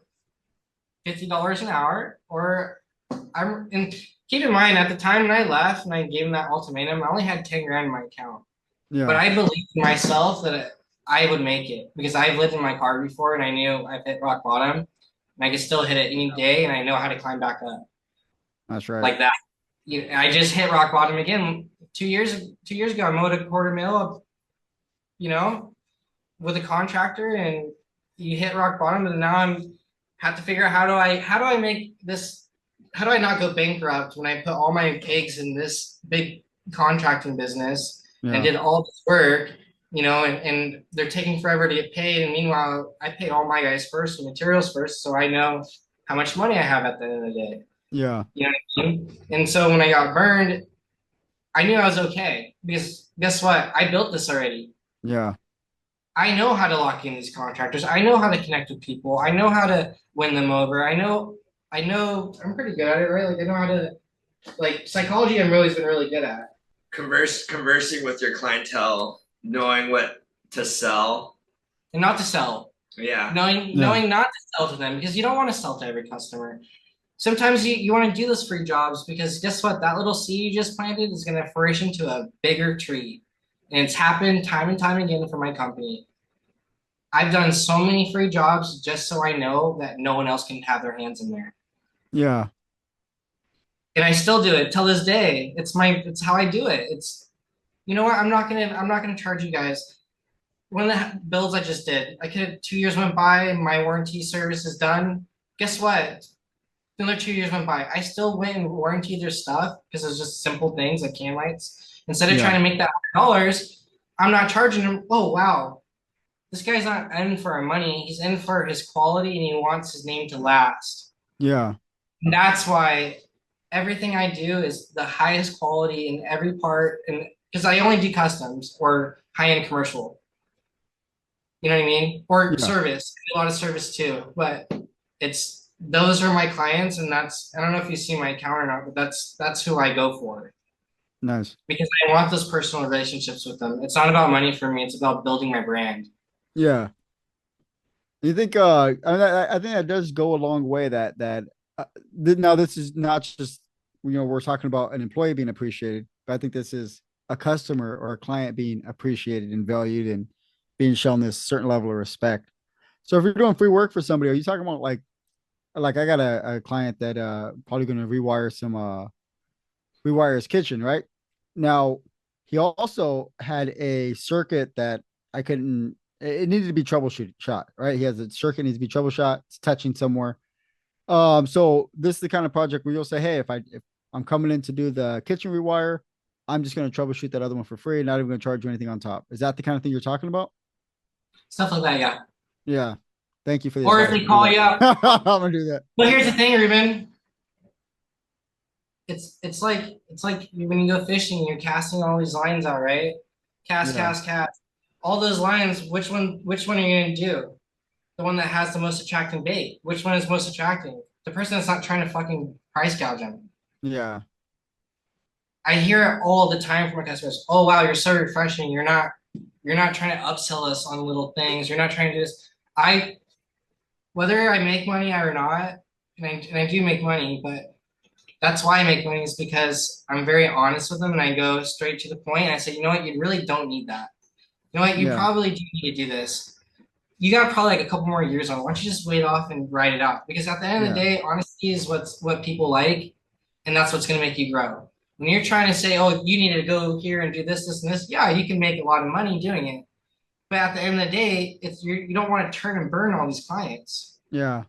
[SPEAKER 2] $50 an hour, or I'm. And keep in mind, at the time when I left and I gave him that ultimatum, I only had 10 grand in my account.
[SPEAKER 1] Yeah.
[SPEAKER 2] But I believed in myself that I would make it because I've lived in my car before and I knew I've hit rock bottom and I could still hit it any day and I know how to climb back up
[SPEAKER 1] That's right.
[SPEAKER 2] like that. I just hit rock bottom again 2 years ago. I mowed a quarter mil, with a contractor, and you hit rock bottom. And now I'm have to figure out how do I make this, how do I not go bankrupt when I put all my eggs in this big contracting business and
[SPEAKER 1] Yeah.
[SPEAKER 2] did all this work, and they're taking forever to get paid. And meanwhile, I paid all my guys first, the materials first, so I know how much money I have at the end of the day.
[SPEAKER 1] Yeah.
[SPEAKER 2] You know what I mean? And so when I got burned, I knew I was okay because guess what? I built this already.
[SPEAKER 1] Yeah.
[SPEAKER 2] I know how to lock in these contractors. I know how to connect with people. I know how to win them over. I know I'm pretty good at it, right? Like I know how to, like, psychology I'm always been really good at.
[SPEAKER 3] Conversing with your clientele, knowing what to sell.
[SPEAKER 2] And not to sell.
[SPEAKER 3] Yeah.
[SPEAKER 2] Knowing not to sell to them, because you don't want to sell to every customer. Sometimes you want to do those free jobs because guess what? That little seed you just planted is going to flourish into a bigger tree. And it's happened time and time again for my company. I've done so many free jobs just so I know that no one else can have their hands in there.
[SPEAKER 1] Yeah.
[SPEAKER 2] And I still do it till this day. It's how I do it. It's, you know what? I'm not gonna charge you guys. One of the builds I just did, I could 2 years went by and my warranty service is done. Guess what? Another 2 years went by. I still went and warranted their stuff because it's just simple things like can lights. Instead of trying to make that $100, I'm not charging them. Oh wow, this guy's not in for our money. He's in for his quality and he wants his name to last.
[SPEAKER 1] Yeah.
[SPEAKER 2] And that's why everything I do is the highest quality in every part, and because I only do customs or high-end commercial. You know what I mean? Or service. I do a lot of service too, but those are my clients, and I don't know if you see my account or not, but that's who I go for.
[SPEAKER 1] Nice.
[SPEAKER 2] Because I want those personal relationships with them. It's not about money for me, it's about building my brand.
[SPEAKER 1] Yeah. You think I think that does go a long way now this is not just we're talking about an employee being appreciated, but I think this is a customer or a client being appreciated and valued and being shown this certain level of respect. So if you're doing free work for somebody, are you talking about like I got a client that probably going to rewire his kitchen, right? Now he also had a circuit that it needed to be shot, right? He has a circuit needs to be troubleshot. It's touching somewhere. So this is the kind of project where you'll say, hey, if I'm coming in to do the kitchen rewire, I'm just going to troubleshoot that other one for free, not even going to charge you anything on top. Is that the kind of thing you're talking about?
[SPEAKER 2] Stuff like that, yeah.
[SPEAKER 1] Yeah. Thank you for the
[SPEAKER 2] Or if they call you up.
[SPEAKER 1] I'm gonna do that.
[SPEAKER 2] But here's the thing, Ruben. It's like when you go fishing, you're casting all these lines out, right? Cast. All those lines, which one are you gonna do? The one that has the most attracting bait. Which one is most attracting? The person that's not trying to fucking price gouge them.
[SPEAKER 1] Yeah.
[SPEAKER 2] I hear it all the time from my customers. Oh wow, you're so refreshing. You're not trying to upsell us on little things. You're not trying to do this. Whether I make money or not, and I do make money, but that's why I make money is because I'm very honest with them and I go straight to the point and I say, you know what, you really don't need that. You know what, you probably do need to do this. You got probably like a couple more years on it. Why don't you just wait off and ride it out? Because at the end of the day, honesty is what people like, and that's what's going to make you grow. When you're trying to say, oh, you need to go here and do this, and this, yeah, you can make a lot of money doing it. But at the end of the day, you don't want to turn and burn all these clients.
[SPEAKER 1] Yeah.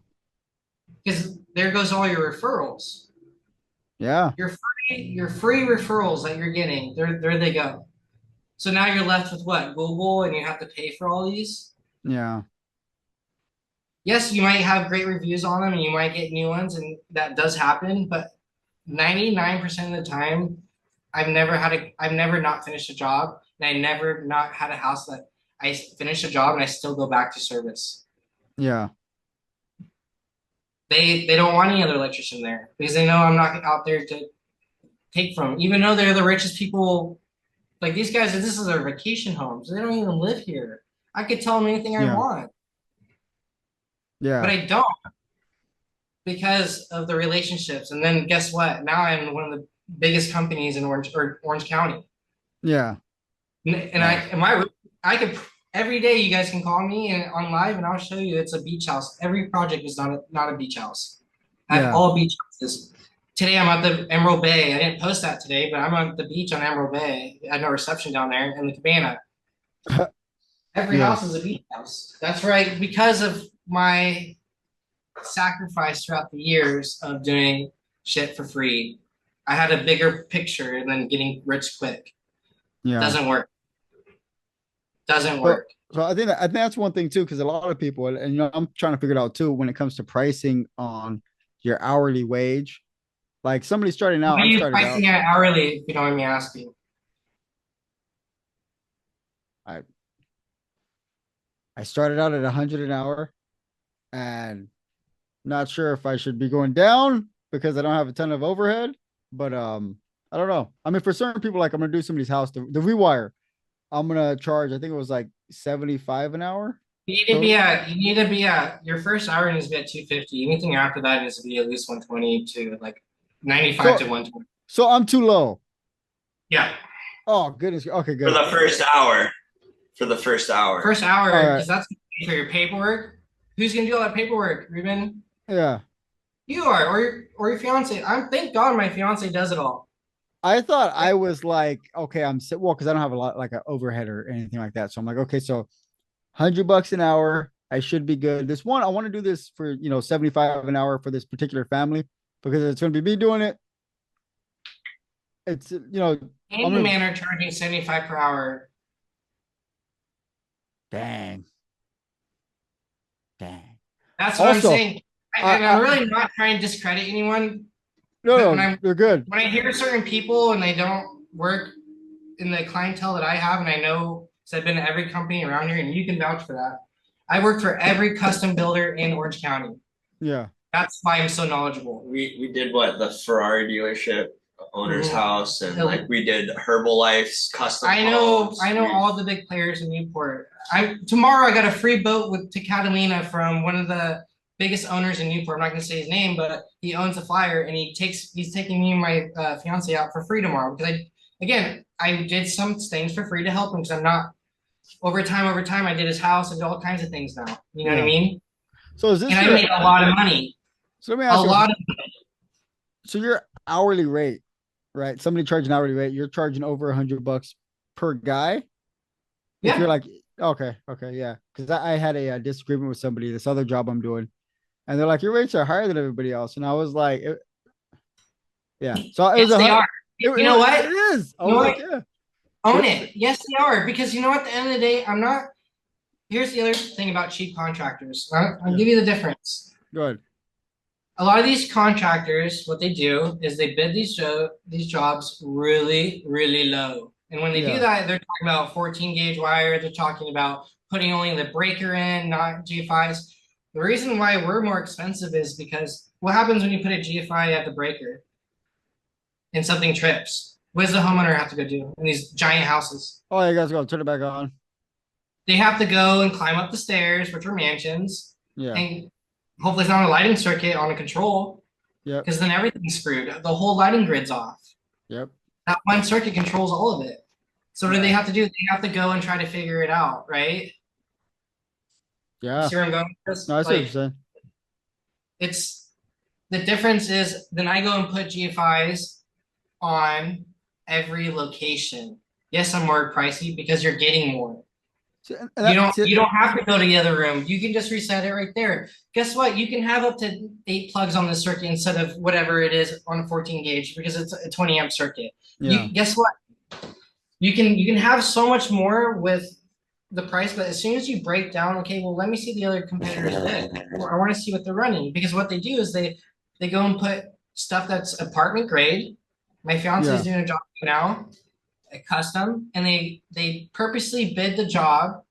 [SPEAKER 2] Because there goes all your referrals.
[SPEAKER 1] Yeah.
[SPEAKER 2] Your free referrals that you're getting, there they go. So now you're left with what? Google, and you have to pay for all these.
[SPEAKER 1] Yeah.
[SPEAKER 2] Yes, you might have great reviews on them and you might get new ones, and that does happen, but 99% of the time, I've never not finished a job, and I never not had a house that I finish a job and I still go back to service.
[SPEAKER 1] Yeah.
[SPEAKER 2] They don't want any other electrician there because they know I'm not out there to take from, even though they're the richest people. Like these guys, this is their vacation homes. They don't even live here. I could tell them anything I
[SPEAKER 1] Yeah.
[SPEAKER 2] want, but
[SPEAKER 1] Yeah.
[SPEAKER 2] I don't because of the relationships. And then guess what? Now I'm one of the biggest companies in Orange County.
[SPEAKER 1] Yeah.
[SPEAKER 2] And I could every day you guys can call me and on live and I'll show you it's a beach house. Every project is not a beach house. I have
[SPEAKER 1] Yeah.
[SPEAKER 2] all beach houses. Today I'm at the Emerald Bay. I didn't post that today, but I'm at the beach on Emerald Bay. I had no reception down there in the cabana. Every
[SPEAKER 1] Yeah.
[SPEAKER 2] house is a beach house. That's right, because of my sacrifice throughout the years of doing shit for free. I had a bigger picture than getting rich quick.
[SPEAKER 1] Yeah.
[SPEAKER 2] Doesn't work. Doesn't
[SPEAKER 1] So,
[SPEAKER 2] work.
[SPEAKER 1] so I think that's one thing too, because a lot of people, and you know, I'm trying to figure it out too when it comes to pricing on your hourly wage. Like somebody starting out,
[SPEAKER 2] What are
[SPEAKER 1] I'm
[SPEAKER 2] you
[SPEAKER 1] starting out.
[SPEAKER 2] pricing at hourly, if you don't mind me asking?
[SPEAKER 1] I I started out at 100 an hour, and not sure if I should be going down because I don't have a ton of overhead. But I don't know. I mean, for certain people, like I'm gonna do somebody's house, the rewire, I'm gonna charge. I think it was like 75 an hour. So
[SPEAKER 2] You need to be at your first hour needs to be at 250. Anything after that needs to be at least 120 to like 95
[SPEAKER 1] so
[SPEAKER 2] to 120.
[SPEAKER 1] so I'm too low.
[SPEAKER 2] Yeah.
[SPEAKER 1] Oh goodness. Okay,
[SPEAKER 3] For
[SPEAKER 1] good.
[SPEAKER 3] the first hour. For the first hour.
[SPEAKER 2] First hour,
[SPEAKER 1] All right.
[SPEAKER 2] because that's for your paperwork. Who's gonna do all that paperwork, Ruben?
[SPEAKER 1] Yeah.
[SPEAKER 2] You are, or your fiance. Thank God my fiance does it all.
[SPEAKER 1] I thought I was like, okay, well, because I don't have a lot like an overhead or anything like that. So I'm like, okay, so $100 an hour, I should be good. This one, I want to do this for 75 an hour for this particular family because it's going to be me doing it. It's
[SPEAKER 2] Handyman are charging 75 per hour.
[SPEAKER 1] Dang.
[SPEAKER 2] That's what
[SPEAKER 1] Also,
[SPEAKER 2] I'm saying. And I'm really not trying to discredit anyone.
[SPEAKER 1] No,
[SPEAKER 2] When
[SPEAKER 1] they're good.
[SPEAKER 2] When I hear certain people and they don't work in the clientele that I have, and I know, because I've been to every company around here, and you can vouch for that. I work for every custom builder in Orange County.
[SPEAKER 1] Yeah.
[SPEAKER 2] That's why I'm so knowledgeable.
[SPEAKER 3] We did what, the Ferrari dealership owner's house, and like we did Herbalife's custom.
[SPEAKER 2] I know all the big players in Newport. Tomorrow I got a free boat to Catalina from one of the biggest owners in Newport. I'm not going to say his name, but he owns a flyer, and he's taking me and my fiance out for free tomorrow because I did some things for free to help him because I'm not over time. I did his house and all kinds of things now. You know what I mean?
[SPEAKER 1] So is this?
[SPEAKER 2] And I made a lot of money.
[SPEAKER 1] So let me ask you.
[SPEAKER 2] A lot of money.
[SPEAKER 1] So your hourly rate, right? Somebody charging hourly rate, you're charging over $100 per guy.
[SPEAKER 2] Yeah.
[SPEAKER 1] If you're like, okay, yeah, because I had a disagreement with somebody this other job I'm doing, and they're like, your rates are higher than everybody else, and I was like, yeah. So it
[SPEAKER 2] yes,
[SPEAKER 1] was
[SPEAKER 2] they are. You know what?
[SPEAKER 1] It is. I was like, yeah.
[SPEAKER 2] Own it. Yes, they are. Because you know what? At the end of the day, I'm not. Here's the other thing about cheap contractors. I'll give you the difference.
[SPEAKER 1] Good.
[SPEAKER 2] A lot of these contractors, what they do is they bid these jobs really, really low. And when they do that, they're talking about 14 gauge wire. They're talking about putting only the breaker in, not GFIs. The reason why we're more expensive is because what happens when you put a GFI at the breaker and something trips? What does the homeowner have to go do in these giant houses?
[SPEAKER 1] Oh, you guys go turn it back on.
[SPEAKER 2] They have to go and climb up the stairs, which are mansions.
[SPEAKER 1] Yeah.
[SPEAKER 2] And hopefully it's not a lighting circuit on a control.
[SPEAKER 1] Yeah.
[SPEAKER 2] Because then everything's screwed. The whole lighting grid's off.
[SPEAKER 1] Yep.
[SPEAKER 2] That one circuit controls all of it. So what do they have to do? They have to go and try to figure it out, right?
[SPEAKER 1] Yeah.
[SPEAKER 2] You see where I'm going with this?
[SPEAKER 1] No, I see what you're saying.
[SPEAKER 2] It's the difference is then I go and put GFIs on every location. Yes, I'm more pricey because you're getting more. You don't have to go to the other room. You can just reset it right there. Guess what? You can have up to 8 plugs on the circuit instead of whatever it is on a 14 gauge because it's a 20 amp circuit.
[SPEAKER 1] Yeah.
[SPEAKER 2] Guess what? You can have so much more with the price, but as soon as you break down, okay, well, let me see the other competitors bid. I want to see what they're running because what they do is they go and put stuff that's apartment grade. My fiance is doing a job now, a custom, and they purposely bid the job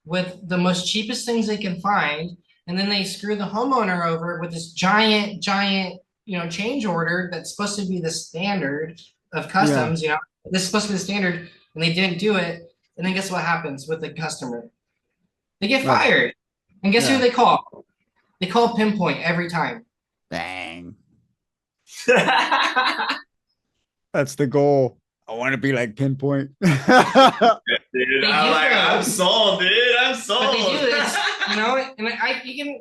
[SPEAKER 2] with the most cheapest things they can find, and then they screw the homeowner over with this giant change order that's supposed to be the standard of customs. This is supposed to be the standard, and they didn't do it. And then guess what happens with the customer? They get fired. And guess who they call? They call Pinpoint every time.
[SPEAKER 1] Bang. That's the goal. I want to be like Pinpoint.
[SPEAKER 3] Dude, I'm sold, dude. I'm sold.
[SPEAKER 2] But they do this, and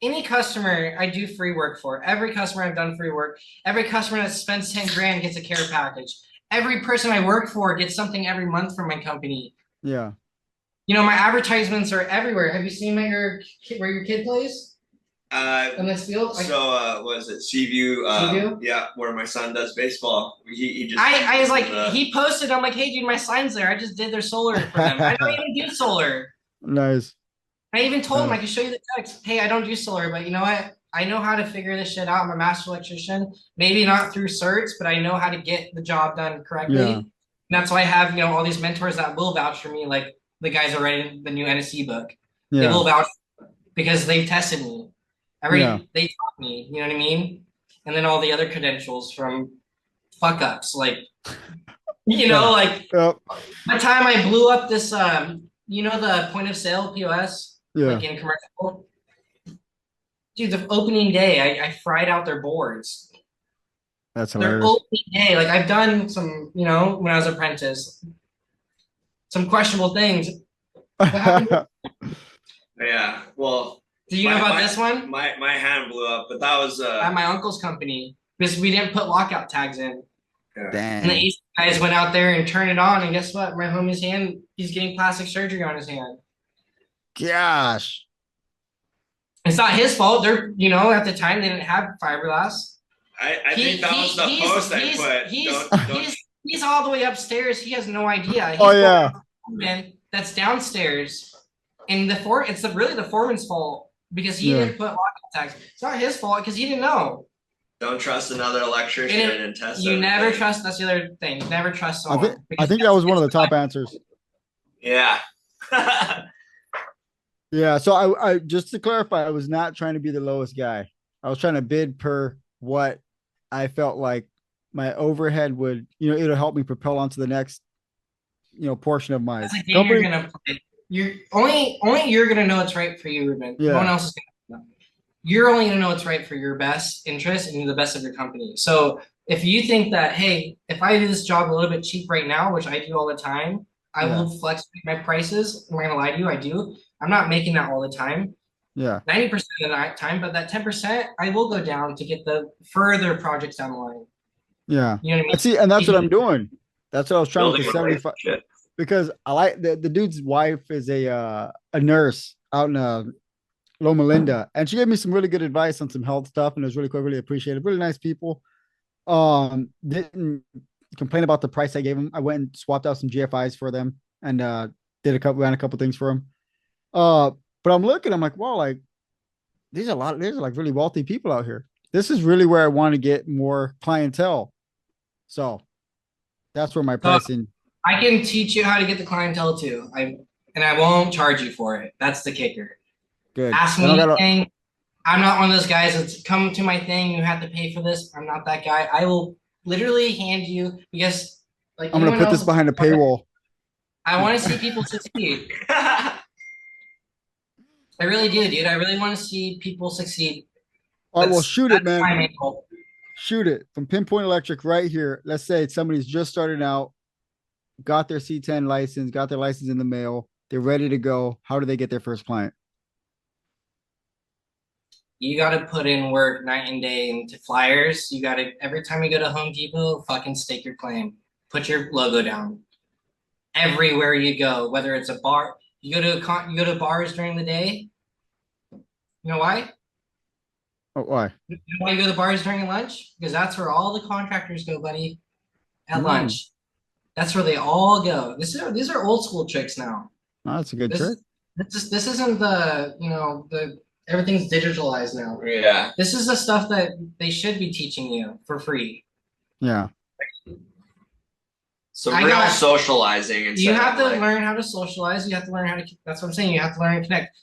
[SPEAKER 2] any customer I do free work for. Every customer I've done free work. Every customer that spends 10 grand gets a care package. Every person I work for gets something every month from my company.
[SPEAKER 1] Yeah.
[SPEAKER 2] My advertisements are everywhere. Have you seen where your kid plays? In this field?
[SPEAKER 3] Was it Seaview?
[SPEAKER 2] Seaview?
[SPEAKER 3] Yeah, where my son does baseball. He just.
[SPEAKER 2] I was like, he posted. I'm like, hey, dude, my sign's there. I just did their solar for them. I don't even do solar.
[SPEAKER 1] Nice.
[SPEAKER 2] I even told him I can show you the text. Hey, I don't do solar, but you know what? I know how to figure this shit out. I'm a master electrician. Maybe not through certs, but I know how to get the job done correctly. Yeah. And that's why I have, all these mentors that will vouch for me, like the guys who are writing the new NSC book. Yeah. They will vouch because they've tested me. They taught me, you know what I mean? And then all the other credentials from fuck ups, like, like the time I blew up this, the point of sale POS, like in commercial. Dude, the opening day, I fried out their boards.
[SPEAKER 1] That's hilarious.
[SPEAKER 2] Their opening day, like I've done some, when I was an apprentice, some questionable things.
[SPEAKER 3] Yeah, well.
[SPEAKER 2] Do you know about this one?
[SPEAKER 3] My hand blew up, but that was
[SPEAKER 2] at my uncle's company because we didn't put lockout tags in.
[SPEAKER 1] Damn.
[SPEAKER 2] And the AC guys went out there and turned it on, and guess what? My homie's hand, he's getting plastic surgery on his hand.
[SPEAKER 1] Gosh.
[SPEAKER 2] It's not his fault. They're, at the time they didn't have fiberglass.
[SPEAKER 3] I think that was the post I put.
[SPEAKER 2] He's all the way upstairs. He has no idea. He's that's downstairs, and it's really the foreman's fault because he didn't put lockout tags. It's not his fault because he didn't know.
[SPEAKER 3] Don't trust another electrician and test.
[SPEAKER 2] You never trust. That's the other thing. Never trust someone.
[SPEAKER 1] I think that was one of the top answers.
[SPEAKER 3] Yeah.
[SPEAKER 1] Yeah. So I just to clarify, I was not trying to be the lowest guy. I was trying to bid per what I felt like my overhead would, it'll help me propel onto the next, portion of my
[SPEAKER 2] company. You're gonna play. You're only you're gonna know what's right for you, Ruben.
[SPEAKER 1] Yeah.
[SPEAKER 2] No one else is gonna know. You're only gonna know what's right for your best interest and the best of your company. So if you think that, hey, if I do this job a little bit cheap right now, which I do all the time, I will flex my prices. I'm not gonna lie to you, I do. I'm not making that all the time.
[SPEAKER 1] Yeah.
[SPEAKER 2] 90% of the time, but that 10% I will go down to get the further projects down the line.
[SPEAKER 1] Yeah.
[SPEAKER 2] You know what I mean?
[SPEAKER 1] See, and that's what I'm doing. That's what I was trying with the 75 because I like the dude's wife is a nurse out in Loma Linda, and she gave me some really good advice on some health stuff, and it was really cool, really appreciated. Really nice people. Didn't complain about the price I gave them. I went and swapped out some GFIs for them and ran a couple things for them. But I'm like, wow, like there's like really wealthy people out here. This is really where I want to get more clientele. So that's where my pricing.
[SPEAKER 2] I can teach you how to get the clientele too. I won't charge you for it. That's the kicker.
[SPEAKER 1] Good.
[SPEAKER 2] Ask me anything. I'm not one of those guys that's come to my thing. You have to pay for this. I'm not that guy. I will literally hand you because
[SPEAKER 1] I'm going to put this behind a paywall.
[SPEAKER 2] I want to see people succeed. I really do, dude. I really want to see people succeed.
[SPEAKER 1] All right, well, shoot it, man. Shoot it from Pinpoint Electric right here. Let's say somebody's just starting out, got their C10 license, got their license in the mail. They're ready to go. How do they get their first client?
[SPEAKER 2] You got to put in work night and day into flyers. You got to, every time you go to Home Depot, fucking stake your claim. Put your logo down. Everywhere you go, whether it's a bar, You go to bars during the day. You know why?
[SPEAKER 1] Oh, why?
[SPEAKER 2] You know why you go to bars during lunch? Because that's where all the contractors go, buddy. At lunch. That's where they all go. These are old school tricks now.
[SPEAKER 1] Oh, that's a good
[SPEAKER 2] This
[SPEAKER 1] trick.
[SPEAKER 2] this isn't the everything's digitalized now.
[SPEAKER 3] Yeah.
[SPEAKER 2] This is the stuff that they should be teaching you for free.
[SPEAKER 1] Yeah.
[SPEAKER 3] So real socializing.
[SPEAKER 2] You have to learn how to socialize. You have to learn how to. That's what I'm saying. You have to learn to connect.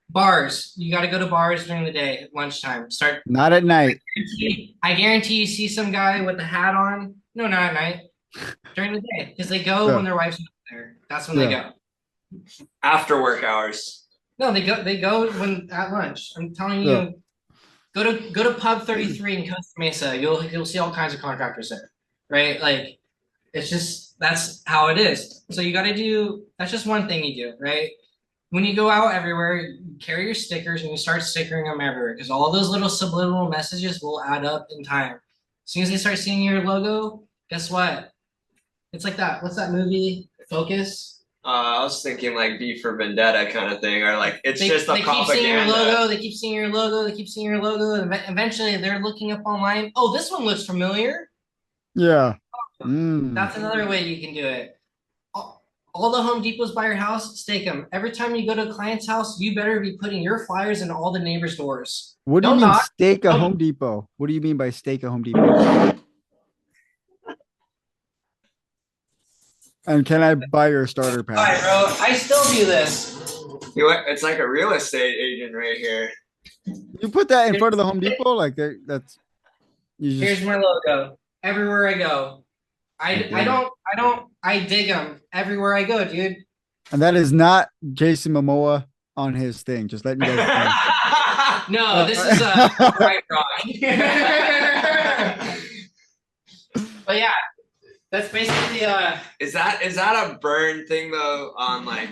[SPEAKER 2] Bars. You got to go to bars during the day at lunchtime. Start.
[SPEAKER 1] Not at night.
[SPEAKER 2] I guarantee you see some guy with a hat on. No, not at night. During the day, because they go when their wife's not there. That's when they go.
[SPEAKER 3] After work hours.
[SPEAKER 2] No, they go when at lunch. I'm telling you, go to Pub 33 in Costa Mesa. You'll see all kinds of contractors there, right? Like, it's just that's how it is. So you got to do. That's just one thing you do, right? When you go out everywhere, you carry your stickers and you start stickering them everywhere because all those little subliminal messages will add up in time. As soon as they start seeing your logo, guess what? It's like that. What's that movie? Focus.
[SPEAKER 3] I was thinking like V for Vendetta kind of thing, or like it's just a propaganda.
[SPEAKER 2] Keep seeing your logo. They keep seeing your logo. They keep seeing your logo, and eventually they're looking up online. Oh, this one looks familiar.
[SPEAKER 1] Yeah.
[SPEAKER 2] That's another way you can do it. All the Home Depots by your house, stake them. Every time you go to a client's house, you better be putting your flyers in all the neighbors' doors.
[SPEAKER 1] What do you mean stake a Home Depot? What do you mean by stake a Home Depot? And can I buy your starter pack?
[SPEAKER 2] All right, bro. I still do this.
[SPEAKER 3] It's like a real estate agent right here.
[SPEAKER 1] You put that in front of the Home Depot? Like that's
[SPEAKER 2] Here's my logo. Everywhere I go. I dig them everywhere I go, dude.
[SPEAKER 1] And that is not Jason Momoa on his thing. Just letting you guys
[SPEAKER 2] know. No, this is a right rock. But yeah, that's basically
[SPEAKER 3] Is that a burn thing though? On like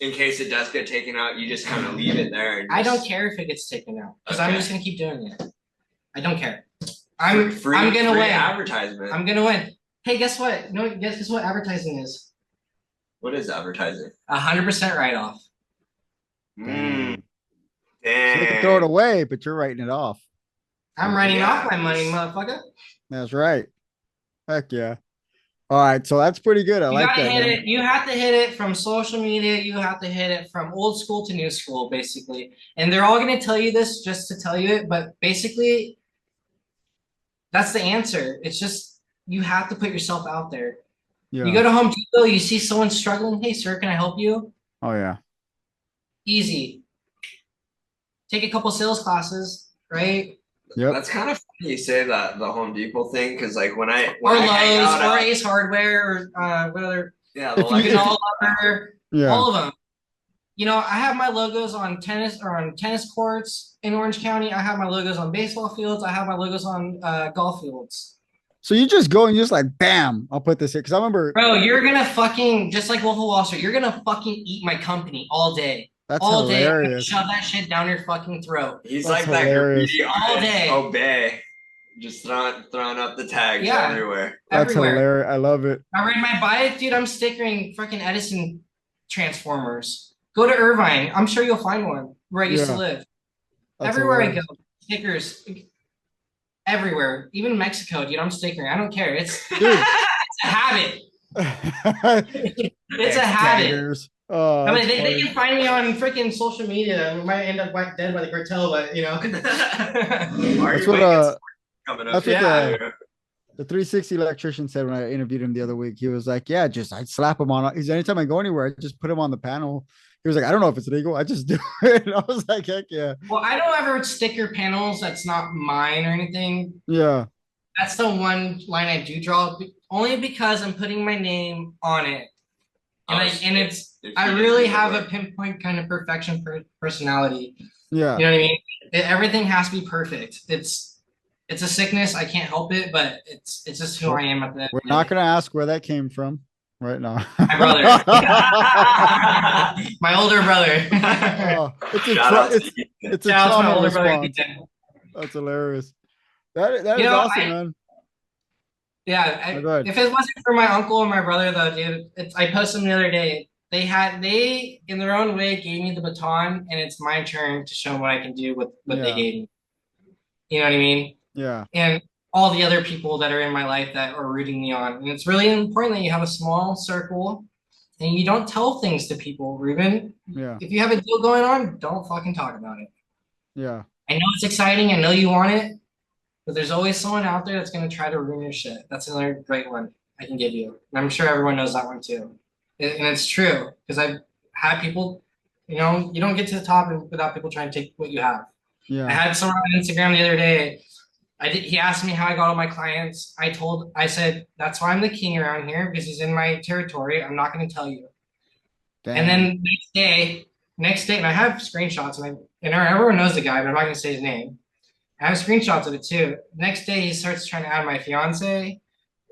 [SPEAKER 3] in case it does get taken out, you just kind of leave it there.
[SPEAKER 2] I don't care if it gets taken out because I'm just gonna keep doing it. I don't care. I'm gonna win.
[SPEAKER 3] Advertisement.
[SPEAKER 2] I'm gonna win. Hey, guess what? No, guess what advertising is?
[SPEAKER 3] What is advertising?
[SPEAKER 2] 100% write-off.
[SPEAKER 3] Damn.
[SPEAKER 1] So they can throw it away, but you're writing it off.
[SPEAKER 2] I'm writing off my money, motherfucker.
[SPEAKER 1] That's right. Heck yeah. All right, so that's pretty good. I like that.
[SPEAKER 2] You have to hit it from social media. You have to hit it from old school to new school, basically. And they're all going to tell you this just to tell you it, but basically, that's the answer. It's just you have to put yourself out there. Yeah. You go to Home Depot, you see someone struggling. Hey, sir, can I help you?
[SPEAKER 1] Oh, yeah.
[SPEAKER 2] Easy. Take a couple sales classes, right?
[SPEAKER 1] Yep.
[SPEAKER 3] That's kind of funny you say that, the Home Depot thing, because like when I
[SPEAKER 2] hang out or Ace Hardware or what other all of them. You know, I have my logos on tennis courts in Orange County. I have my logos on baseball fields. I have my logos on golf fields.
[SPEAKER 1] So you just go and just like, bam, I'll put this here. Because I remember.
[SPEAKER 2] Bro, you're going to fucking, just like Wolf of Wall Street, you're going to fucking eat my company all day.
[SPEAKER 1] That's
[SPEAKER 2] all
[SPEAKER 1] hilarious.
[SPEAKER 2] Day. Shove that shit down your fucking throat.
[SPEAKER 3] He's That's like hilarious. That graffiti
[SPEAKER 2] all day.
[SPEAKER 3] Obey. Just throwing up the tags everywhere.
[SPEAKER 1] That's hilarious. I love it.
[SPEAKER 2] I read my bike, dude. I'm stickering freaking Edison transformers. Go to Irvine. I'm sure you'll find one where I used to live. That's everywhere hilarious. I go, stickers. Everywhere, even Mexico, dude. I'm stickering. I don't care. It's it's a habit. It's a habit.
[SPEAKER 1] Oh,
[SPEAKER 2] I mean, they can find me on freaking social media. We might end up dead by the cartel, but you know.
[SPEAKER 1] That's what the 360 electrician said when I interviewed him the other week. He was like, "Yeah, I'd slap him on. Anytime I go anywhere, I just put him on the panel." He was like, "I don't know if it's legal. I just do it." And I was like, "Heck yeah."
[SPEAKER 2] Well, I don't ever sticker panels. That's not mine or anything.
[SPEAKER 1] Yeah.
[SPEAKER 2] That's the one line I do draw, only because I'm putting my name on it. And I really have a pinpoint kind of perfection personality.
[SPEAKER 1] Yeah.
[SPEAKER 2] You know what I mean? Everything has to be perfect. It's a sickness. I can't help it, but it's just who I am at the end.
[SPEAKER 1] We're not going to ask where that came from right now.
[SPEAKER 2] My brother. My older brother.
[SPEAKER 1] It's a trauma response. That's hilarious. That is awesome, man.
[SPEAKER 2] Yeah, if it wasn't for my uncle and my brother, though, dude, I posted them the other day. they in their own way gave me the baton, and it's my turn to show them what I can do with what they
[SPEAKER 1] Yeah.
[SPEAKER 2] gave me. You know what I mean?
[SPEAKER 1] Yeah.
[SPEAKER 2] And all the other people that are in my life that are rooting me on. And it's really important that you have a small circle and you don't tell things to people, Ruben.
[SPEAKER 1] Yeah.
[SPEAKER 2] If you have a deal going on, don't fucking talk about it.
[SPEAKER 1] Yeah.
[SPEAKER 2] I know it's exciting. I know you want it, but there's always someone out there that's going to try to ruin your shit. That's another great one I can give you. And I'm sure everyone knows that one too. And it's true because I've had people, you don't get to the top without people trying to take what you have. I
[SPEAKER 1] Yeah.
[SPEAKER 2] had someone on Instagram the other day. He asked me how I got all my clients. I said, that's why I'm the king around here because he's in my territory. I'm not going to tell you.
[SPEAKER 1] Damn.
[SPEAKER 2] And then next day, and I have screenshots, and everyone knows the guy, but I'm not going to say his name. I have screenshots of it too. Next day, he starts trying to add my fiance.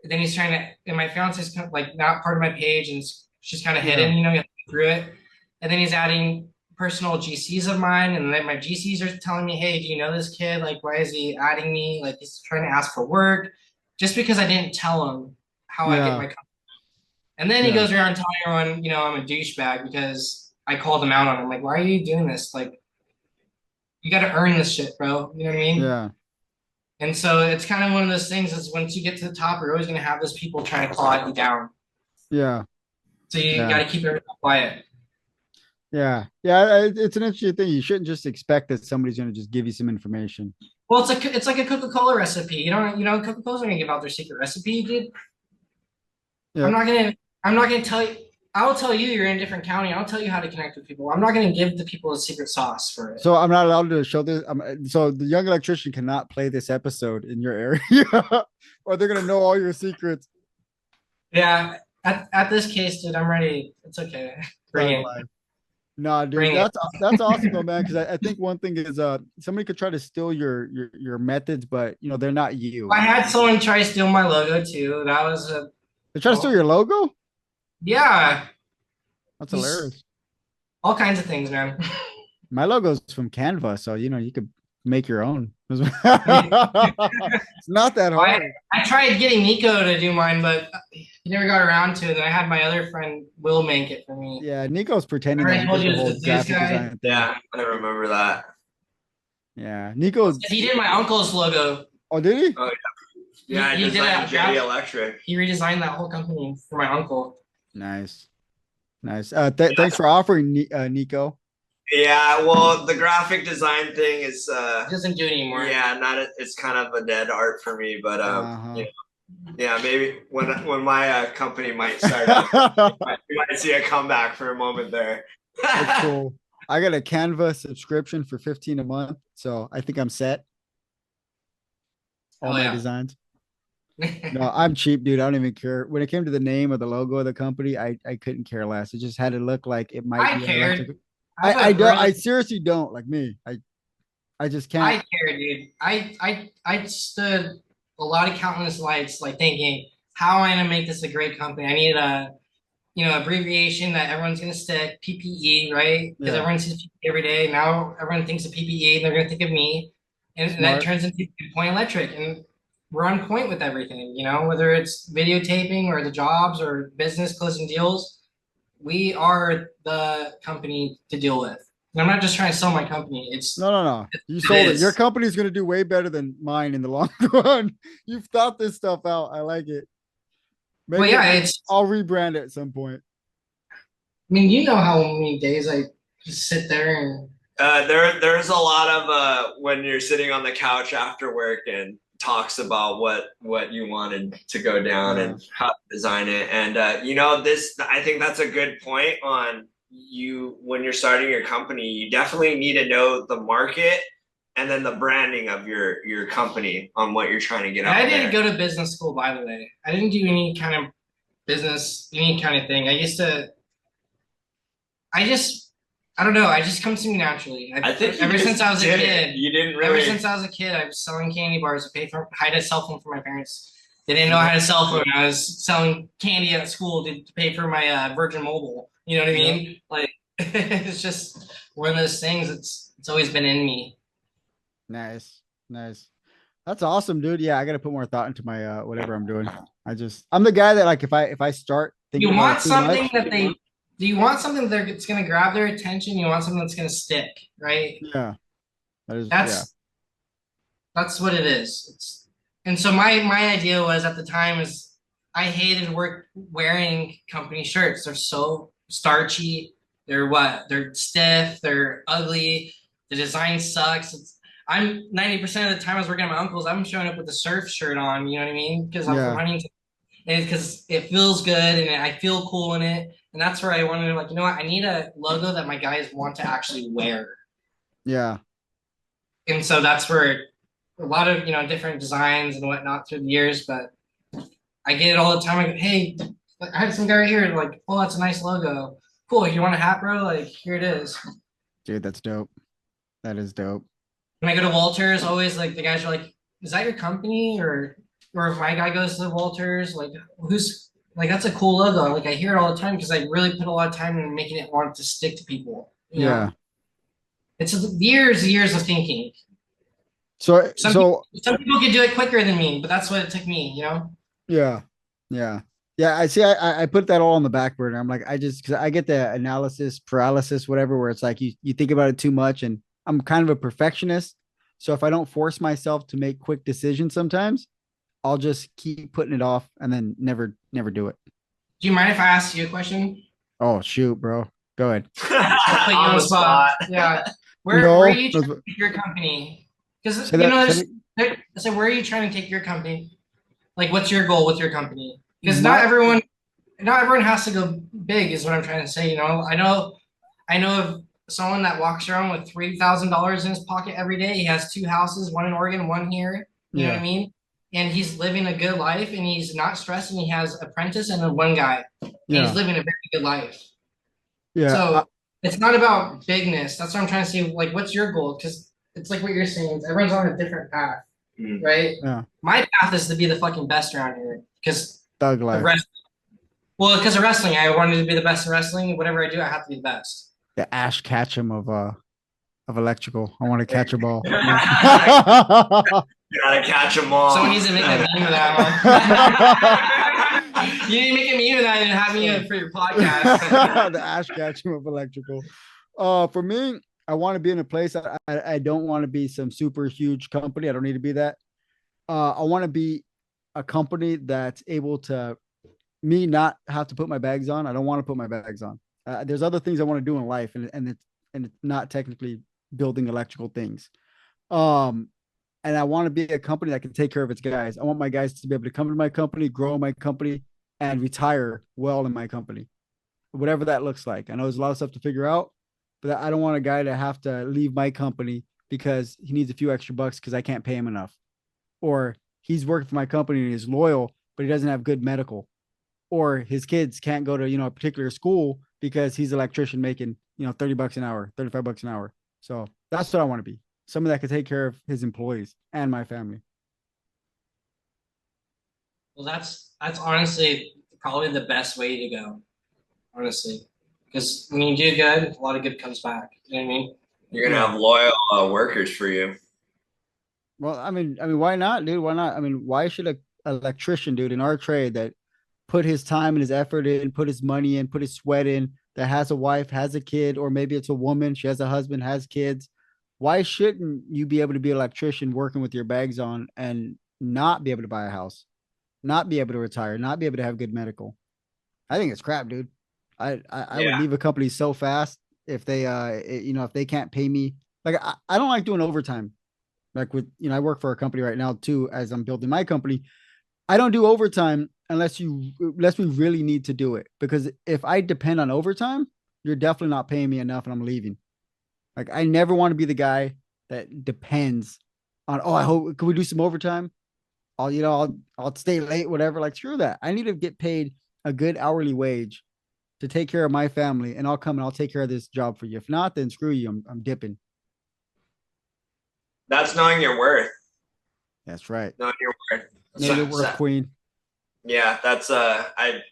[SPEAKER 2] Then he's trying to, and my fiance's kind of like not part of my page, and she's kind of hidden, you have to go through it. And then he's adding personal GCs of mine, and then my GCs are telling me, "Hey, do you know this kid? Like, why is he adding me? Like, he's trying to ask for work, just because I didn't tell him how I get my company." And then he goes around telling everyone, I'm a douchebag because I called him out on him. Like, why are you doing this? Like, you got to earn this shit, bro. You know what I mean?
[SPEAKER 1] Yeah.
[SPEAKER 2] And so it's kind of one of those things is once you get to the top, you're always going to have those people trying to claw you down.
[SPEAKER 1] Yeah.
[SPEAKER 2] So you got to keep everything quiet.
[SPEAKER 1] Yeah. Yeah. It's an interesting thing. You shouldn't just expect that somebody's going to just give you some information.
[SPEAKER 2] Well, it's like a Coca-Cola recipe. Coca-Cola's not going to give out their secret recipe, dude. Yeah. I'm not gonna tell you. I'll tell you you're in a different county. I'll tell you how to connect with people. I'm not going to give the people a secret sauce for it.
[SPEAKER 1] So I'm not allowed to show this. So the Young Electrician cannot play this episode in your area, or they're going to know all your secrets.
[SPEAKER 2] Yeah. At this case, dude, I'm ready. It's okay. Bring it.
[SPEAKER 1] No, dude, that's awesome though, man. Because I think one thing is somebody could try to steal your methods, but they're not you.
[SPEAKER 2] I had someone try to steal my logo too. That was
[SPEAKER 1] they try to steal your logo?
[SPEAKER 2] Yeah.
[SPEAKER 1] That's hilarious.
[SPEAKER 2] All kinds of things, man.
[SPEAKER 1] My logo's from Canva, so you could make your own. It's not that hard.
[SPEAKER 2] I tried getting Nico to do mine, but he never got around to it. And I had my other friend Will make it for me.
[SPEAKER 1] Yeah, Nico's pretending
[SPEAKER 2] that he did the whole graphic design
[SPEAKER 3] thing. Yeah, I remember that.
[SPEAKER 1] Yeah, Nico's.
[SPEAKER 2] He did my uncle's logo.
[SPEAKER 1] Oh, did he?
[SPEAKER 3] Oh yeah. Yeah, he designed Jetty Electric.
[SPEAKER 2] He redesigned that whole company for my uncle.
[SPEAKER 1] Nice. Thanks for offering, Nico.
[SPEAKER 3] Yeah, well, the graphic design thing is
[SPEAKER 2] he doesn't do it anymore.
[SPEAKER 3] Yeah, it's kind of a dead art for me, but yeah, maybe when my company might start up, you might see a comeback for a moment there.
[SPEAKER 1] That's cool. I got a Canva subscription for $15 a month, so I think I'm set. All my designs. No, I'm cheap, dude. I don't even care. When it came to the name of the logo of the company, I couldn't care less. It just had to look like it might
[SPEAKER 2] be cared.
[SPEAKER 1] I don't. I seriously don't. Like me, I just can't.
[SPEAKER 2] I care, dude. I stood a lot of countless lights, like thinking, how am I gonna make this a great company? I need a, abbreviation that everyone's gonna stick, PPE, right? Because everyone sees PPE every day. Now everyone thinks of PPE, and they're gonna think of me, and that turns into Pinpoint Electric, and we're on point with everything. Whether it's videotaping or the jobs or business closing deals. We are the company to deal with. And I'm not just trying to sell my company. It's
[SPEAKER 1] no. You sold it. Your company's going to do way better than mine in the long run. You've thought this stuff out. I like it. Maybe I'll rebrand it at some point.
[SPEAKER 2] I mean, you know how many days I just sit there and.
[SPEAKER 3] There's a lot of when you're sitting on the couch after work and talks about what you wanted to go down and how to design it. And I think that's a good point on you when you're starting your company. You definitely need to know the market and then the branding of your company on what you're trying to get out there.
[SPEAKER 2] I didn't go to business school, by the way. I didn't do any kind of business, any kind of thing. I don't know. It just comes to me naturally.
[SPEAKER 3] I think
[SPEAKER 2] ever since I was a kid,
[SPEAKER 3] you didn't really.
[SPEAKER 2] Ever since I was a kid, I was selling candy bars to I had a cell phone for my parents. They didn't know I had a cell phone. I was selling candy at school to pay for my Virgin Mobile. You know what I mean? Like it's just one of those things. It's always been in me.
[SPEAKER 1] Nice. That's awesome, dude. Yeah, I got to put more thought into my whatever I'm doing. I'm the guy that like if I start thinking
[SPEAKER 2] you want something that they do you want something that's going to grab their attention? You want something that's going to stick, right?
[SPEAKER 1] Yeah. That is, yeah.
[SPEAKER 2] That's what it is. And so my idea was at the time is I hated wearing company shirts. They're so starchy. They're stiff. They're ugly. The design sucks. I'm 90% of the time I was working at my uncle's, I'm showing up with a surf shirt on. You know what I mean? Because I'm from Huntington, and because it feels good and I feel cool in it. And that's where I wanted to, like, you know what? I need a logo that my guys want to actually wear.
[SPEAKER 1] Yeah.
[SPEAKER 2] And so that's where a lot of, different designs and whatnot through the years, but I get it all the time. I go, hey, I have some guy right here, like, oh, that's a nice logo. Cool. You want a hat, bro? Like, here it is.
[SPEAKER 1] Dude, that's dope. That is dope.
[SPEAKER 2] When I go to Walters, always like the guys are like, is that your company? Or if my guy goes to Walters, like, who's like, that's a cool logo. Like, I hear it all the time because I really put a lot of time in making it want to stick to people. You know? It's years and years of thinking.
[SPEAKER 1] So
[SPEAKER 2] some people can do it quicker than me, but that's what it took me,
[SPEAKER 1] Yeah. I see. I put that all on the back burner. I'm like, because I get the analysis paralysis, whatever, where it's like you think about it too much, and I'm kind of a perfectionist. So if I don't force myself to make quick decisions, sometimes I'll just keep putting it off and then never do it.
[SPEAKER 2] Do you mind if I ask you a question?
[SPEAKER 1] Oh shoot, bro. Go ahead.
[SPEAKER 2] I'll put you on the spot. Yeah. Where are you trying to take your company? Because where are you trying to take your company? Like, what's your goal with your company? Because not everyone has to go big, is what I'm trying to say. I know of someone that walks around with $3,000 in his pocket every day. He has 2 houses, one in Oregon, one here. You know what I mean? And he's living a good life, and he's not stressed, and he has an apprentice and one guy. And he's living a very good life. Yeah. So it's not about bigness. That's what I'm trying to say. Like, what's your goal? Because it's like what you're saying. Everyone's on a different path, right? Yeah. My path is to be the fucking best around here. Because
[SPEAKER 1] thug life.
[SPEAKER 2] Because of wrestling, I wanted to be the best in wrestling. Whatever I do, I have to be the best.
[SPEAKER 1] The Ash Ketchum of electrical. I want to catch a ball.
[SPEAKER 3] You gotta catch them all.
[SPEAKER 2] Someone needs to make a meme of that one. You need to make a meme of that and have me for your podcast.
[SPEAKER 1] The Ash Ketchum of electrical. For me, I want to be in a place. I don't want to be some super huge company. I don't need to be that. I want to be a company that's able to not have to put my bags on. I don't want to put my bags on. There's other things I want to do in life, and it's not technically building electrical things. And I want to be a company that can take care of its guys. I want my guys to be able to come to my company, grow my company, and retire well in my company, whatever that looks like. I know there's a lot of stuff to figure out, but I don't want a guy to have to leave my company because he needs a few extra bucks because I can't pay him enough. Or he's working for my company and he's loyal, but he doesn't have good medical. Or his kids can't go to, a particular school because he's an electrician making, $30 an hour, $35 an hour. So that's what I want to be. Someone that can take care of his employees and my family.
[SPEAKER 2] Well, that's honestly probably the best way to go, honestly. Because when you do good, a lot of good comes back. You know what I mean?
[SPEAKER 3] You're going to have loyal workers for you.
[SPEAKER 1] Well, I mean, why not, dude? Why not? I mean, why should an electrician, dude, in our trade that put his time and his effort in, put his money in, put his sweat in, that has a wife, has a kid, or maybe it's a woman, she has a husband, has kids. Why shouldn't you be able to be an electrician working with your bags on and not be able to buy a house, not be able to retire, not be able to have good medical? I think it's crap, dude. I would leave a company so fast if they, if they can't pay me. Like, I don't like doing overtime. Like with, I work for a company right now too, as I'm building my company. I don't do overtime unless we really need to do it. Because if I depend on overtime, you're definitely not paying me enough and I'm leaving. Like, I never want to be the guy that depends on, I hope, can we do some overtime? I'll stay late, whatever. Like, screw that. I need to get paid a good hourly wage to take care of my family, and I'll come and I'll take care of this job for you. If not, then screw you. I'm dipping.
[SPEAKER 3] That's knowing your worth.
[SPEAKER 1] That's right.
[SPEAKER 3] Knowing your worth.
[SPEAKER 1] Know your worth, queen.
[SPEAKER 3] Yeah, that's I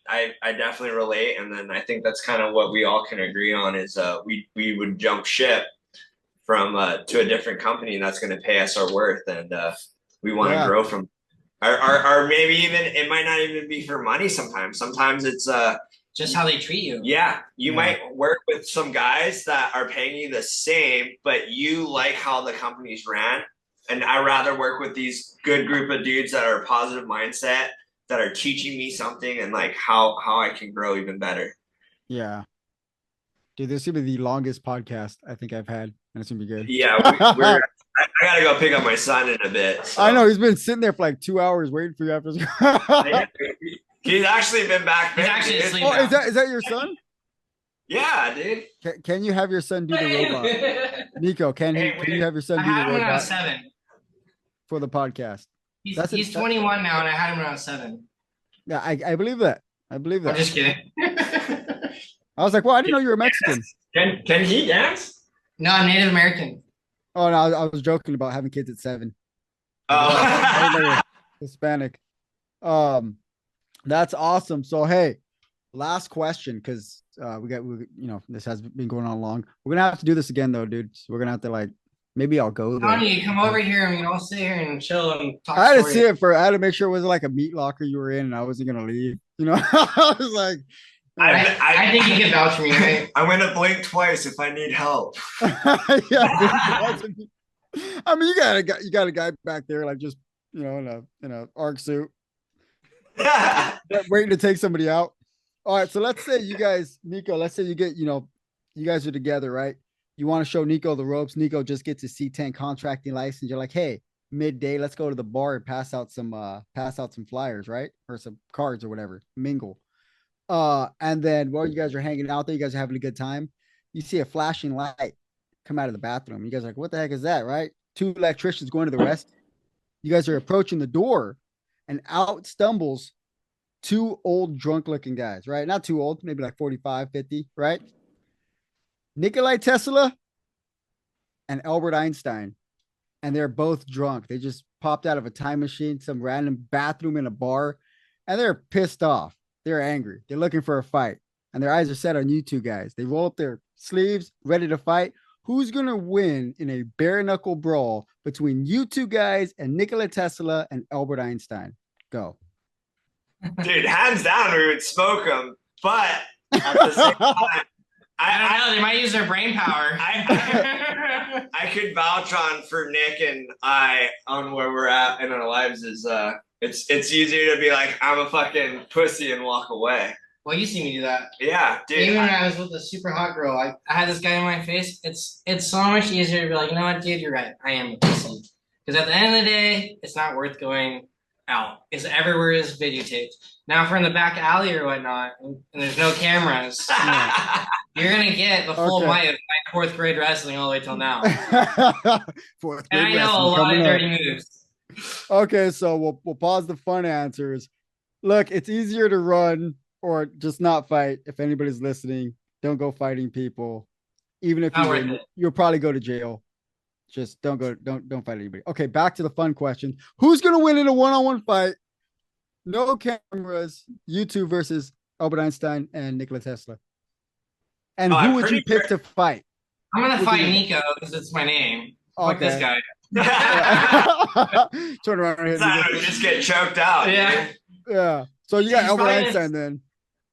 [SPEAKER 3] definitely relate, and then I think that's kind of what we all can agree on is we would jump ship from to a different company that's going to pay us our worth, and we want to grow from or maybe even it might not even be for money sometimes. Sometimes it's
[SPEAKER 2] just how they treat you.
[SPEAKER 3] Yeah, you might work with some guys that are paying you the same, but you like how the company's ran. And I rather work with these good group of dudes that are positive mindset, that are teaching me something and like how I can grow even better.
[SPEAKER 1] Yeah. Dude, this is gonna be the longest podcast I think I've had, and it's gonna be good.
[SPEAKER 3] Yeah, I gotta go pick up my son in a bit. So.
[SPEAKER 1] I know he's been sitting there for like 2 hours waiting for you after.
[SPEAKER 3] He's actually been back.
[SPEAKER 2] He's actually asleep.
[SPEAKER 1] Oh, is that your son?
[SPEAKER 3] Yeah, dude.
[SPEAKER 1] Can you have your son do the robot? Nico, can you have your son do the robot?
[SPEAKER 2] I had him when I was 7
[SPEAKER 1] for the podcast.
[SPEAKER 2] He's 21 now, and I had him when I was 7.
[SPEAKER 1] Yeah, I believe that. I believe that.
[SPEAKER 2] I'm just kidding.
[SPEAKER 1] I was like, well, I didn't know you were Mexican.
[SPEAKER 3] Can he dance?
[SPEAKER 2] No, I'm Native American.
[SPEAKER 1] Oh no, I was joking about having kids at 7.
[SPEAKER 3] Oh,
[SPEAKER 1] Hispanic. That's awesome. So hey, last question, because this has been going on long. We're gonna have to do this again though, dude. So we're gonna have to maybe I'll go there.
[SPEAKER 2] Tony, come over here and we can all sit here and chill and talk.
[SPEAKER 1] I had to see it I had to make sure it wasn't like a meat locker you were in and I wasn't gonna leave. I was like,
[SPEAKER 2] I think you can vouch for me, right?
[SPEAKER 3] I'm gonna blink twice if I need help.
[SPEAKER 1] Yeah. I mean, you got a guy back there just in a ARC suit, waiting to take somebody out. All right, so let's say you guys, Nico, let's say you get, you guys are together, right? You want to show Nico the ropes. Nico just gets his C10 contracting license. You're like, hey, midday, let's go to the bar and pass out some flyers, right? Or some cards or whatever, mingle. And then while you guys are hanging out there, you guys are having a good time. You see a flashing light come out of the bathroom. You guys are like, what the heck is that, right? 2 electricians going to the rest. You guys are approaching the door, and out stumbles 2 old drunk looking guys, right? Not too old, maybe like 45, 50, right? Nikola Tesla and Albert Einstein. And they're both drunk. They just popped out of a time machine, some random bathroom in a bar, and they're pissed off. They're angry. They're looking for a fight, and their eyes are set on you 2 guys. They roll up their sleeves, ready to fight. Who's going to win in a bare knuckle brawl between you 2 guys and Nikola Tesla and Albert Einstein? Go.
[SPEAKER 3] Dude, hands down, we would smoke them. But at the same time,
[SPEAKER 2] I don't know. They might use their brain power.
[SPEAKER 3] I could vouch for Nick and I on where we're at in our lives is it's easier to be like, I'm a fucking pussy and walk away.
[SPEAKER 2] Well, you see me do that.
[SPEAKER 3] Yeah, dude.
[SPEAKER 2] Even when I was with a super hot girl, I had this guy in my face. It's so much easier to be like, you know what, dude, you're right. I am a pussy. Because at the end of the day, it's not worth going out. Because everywhere is videotaped. Now, if we're in the back alley or whatnot, and there's no cameras, you're going to get the full might of my 4th grade wrestling all the way till now.
[SPEAKER 1] 4th grade
[SPEAKER 2] and I know a lot of dirty moves.
[SPEAKER 1] Okay, so we'll pause the fun answers. Look, it's easier to run or just not fight. If anybody's listening, don't go fighting people. Even if you win, you'll probably go to jail. Just don't fight anybody. Okay, back to the fun question. Who's going to win in a one-on-one fight? No cameras. You 2 versus Albert Einstein and Nikola Tesla. And who would you pick to fight?
[SPEAKER 2] I'm going to fight Nico because it's my name. Fuck this guy.
[SPEAKER 1] Turn around here.
[SPEAKER 3] We just get choked out.
[SPEAKER 2] Yeah.
[SPEAKER 1] Yeah. So you got Albert Einstein then.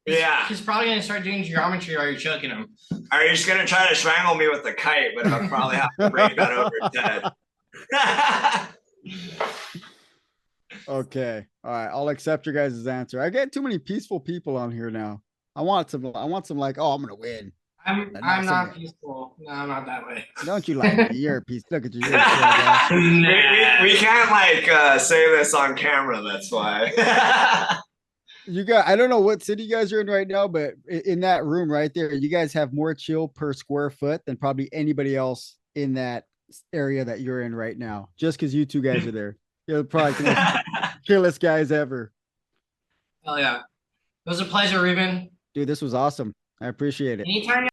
[SPEAKER 3] Yeah.
[SPEAKER 2] He's probably going to start doing geometry while you're choking him.
[SPEAKER 3] Are you just going to try to strangle me with the kite, but I'll probably have to break that over his head.
[SPEAKER 1] Okay. All right. I'll accept your guys' answer. I get too many peaceful people on here now. I want some like, oh, I'm going to win.
[SPEAKER 2] I'm not peaceful. No, I'm not that way.
[SPEAKER 1] Don't you like me? You're a piece. Look at you.
[SPEAKER 3] We can't say this on camera. That's why.
[SPEAKER 1] I don't know what city you guys are in right now, but in that room right there, you guys have more chill per square foot than probably anybody else in that area that you're in right now. Just because you 2 guys are there. You're probably the chillest guys ever.
[SPEAKER 2] Hell yeah. It was a pleasure, Ruben.
[SPEAKER 1] Dude, this was awesome. I appreciate it.
[SPEAKER 2] Anytime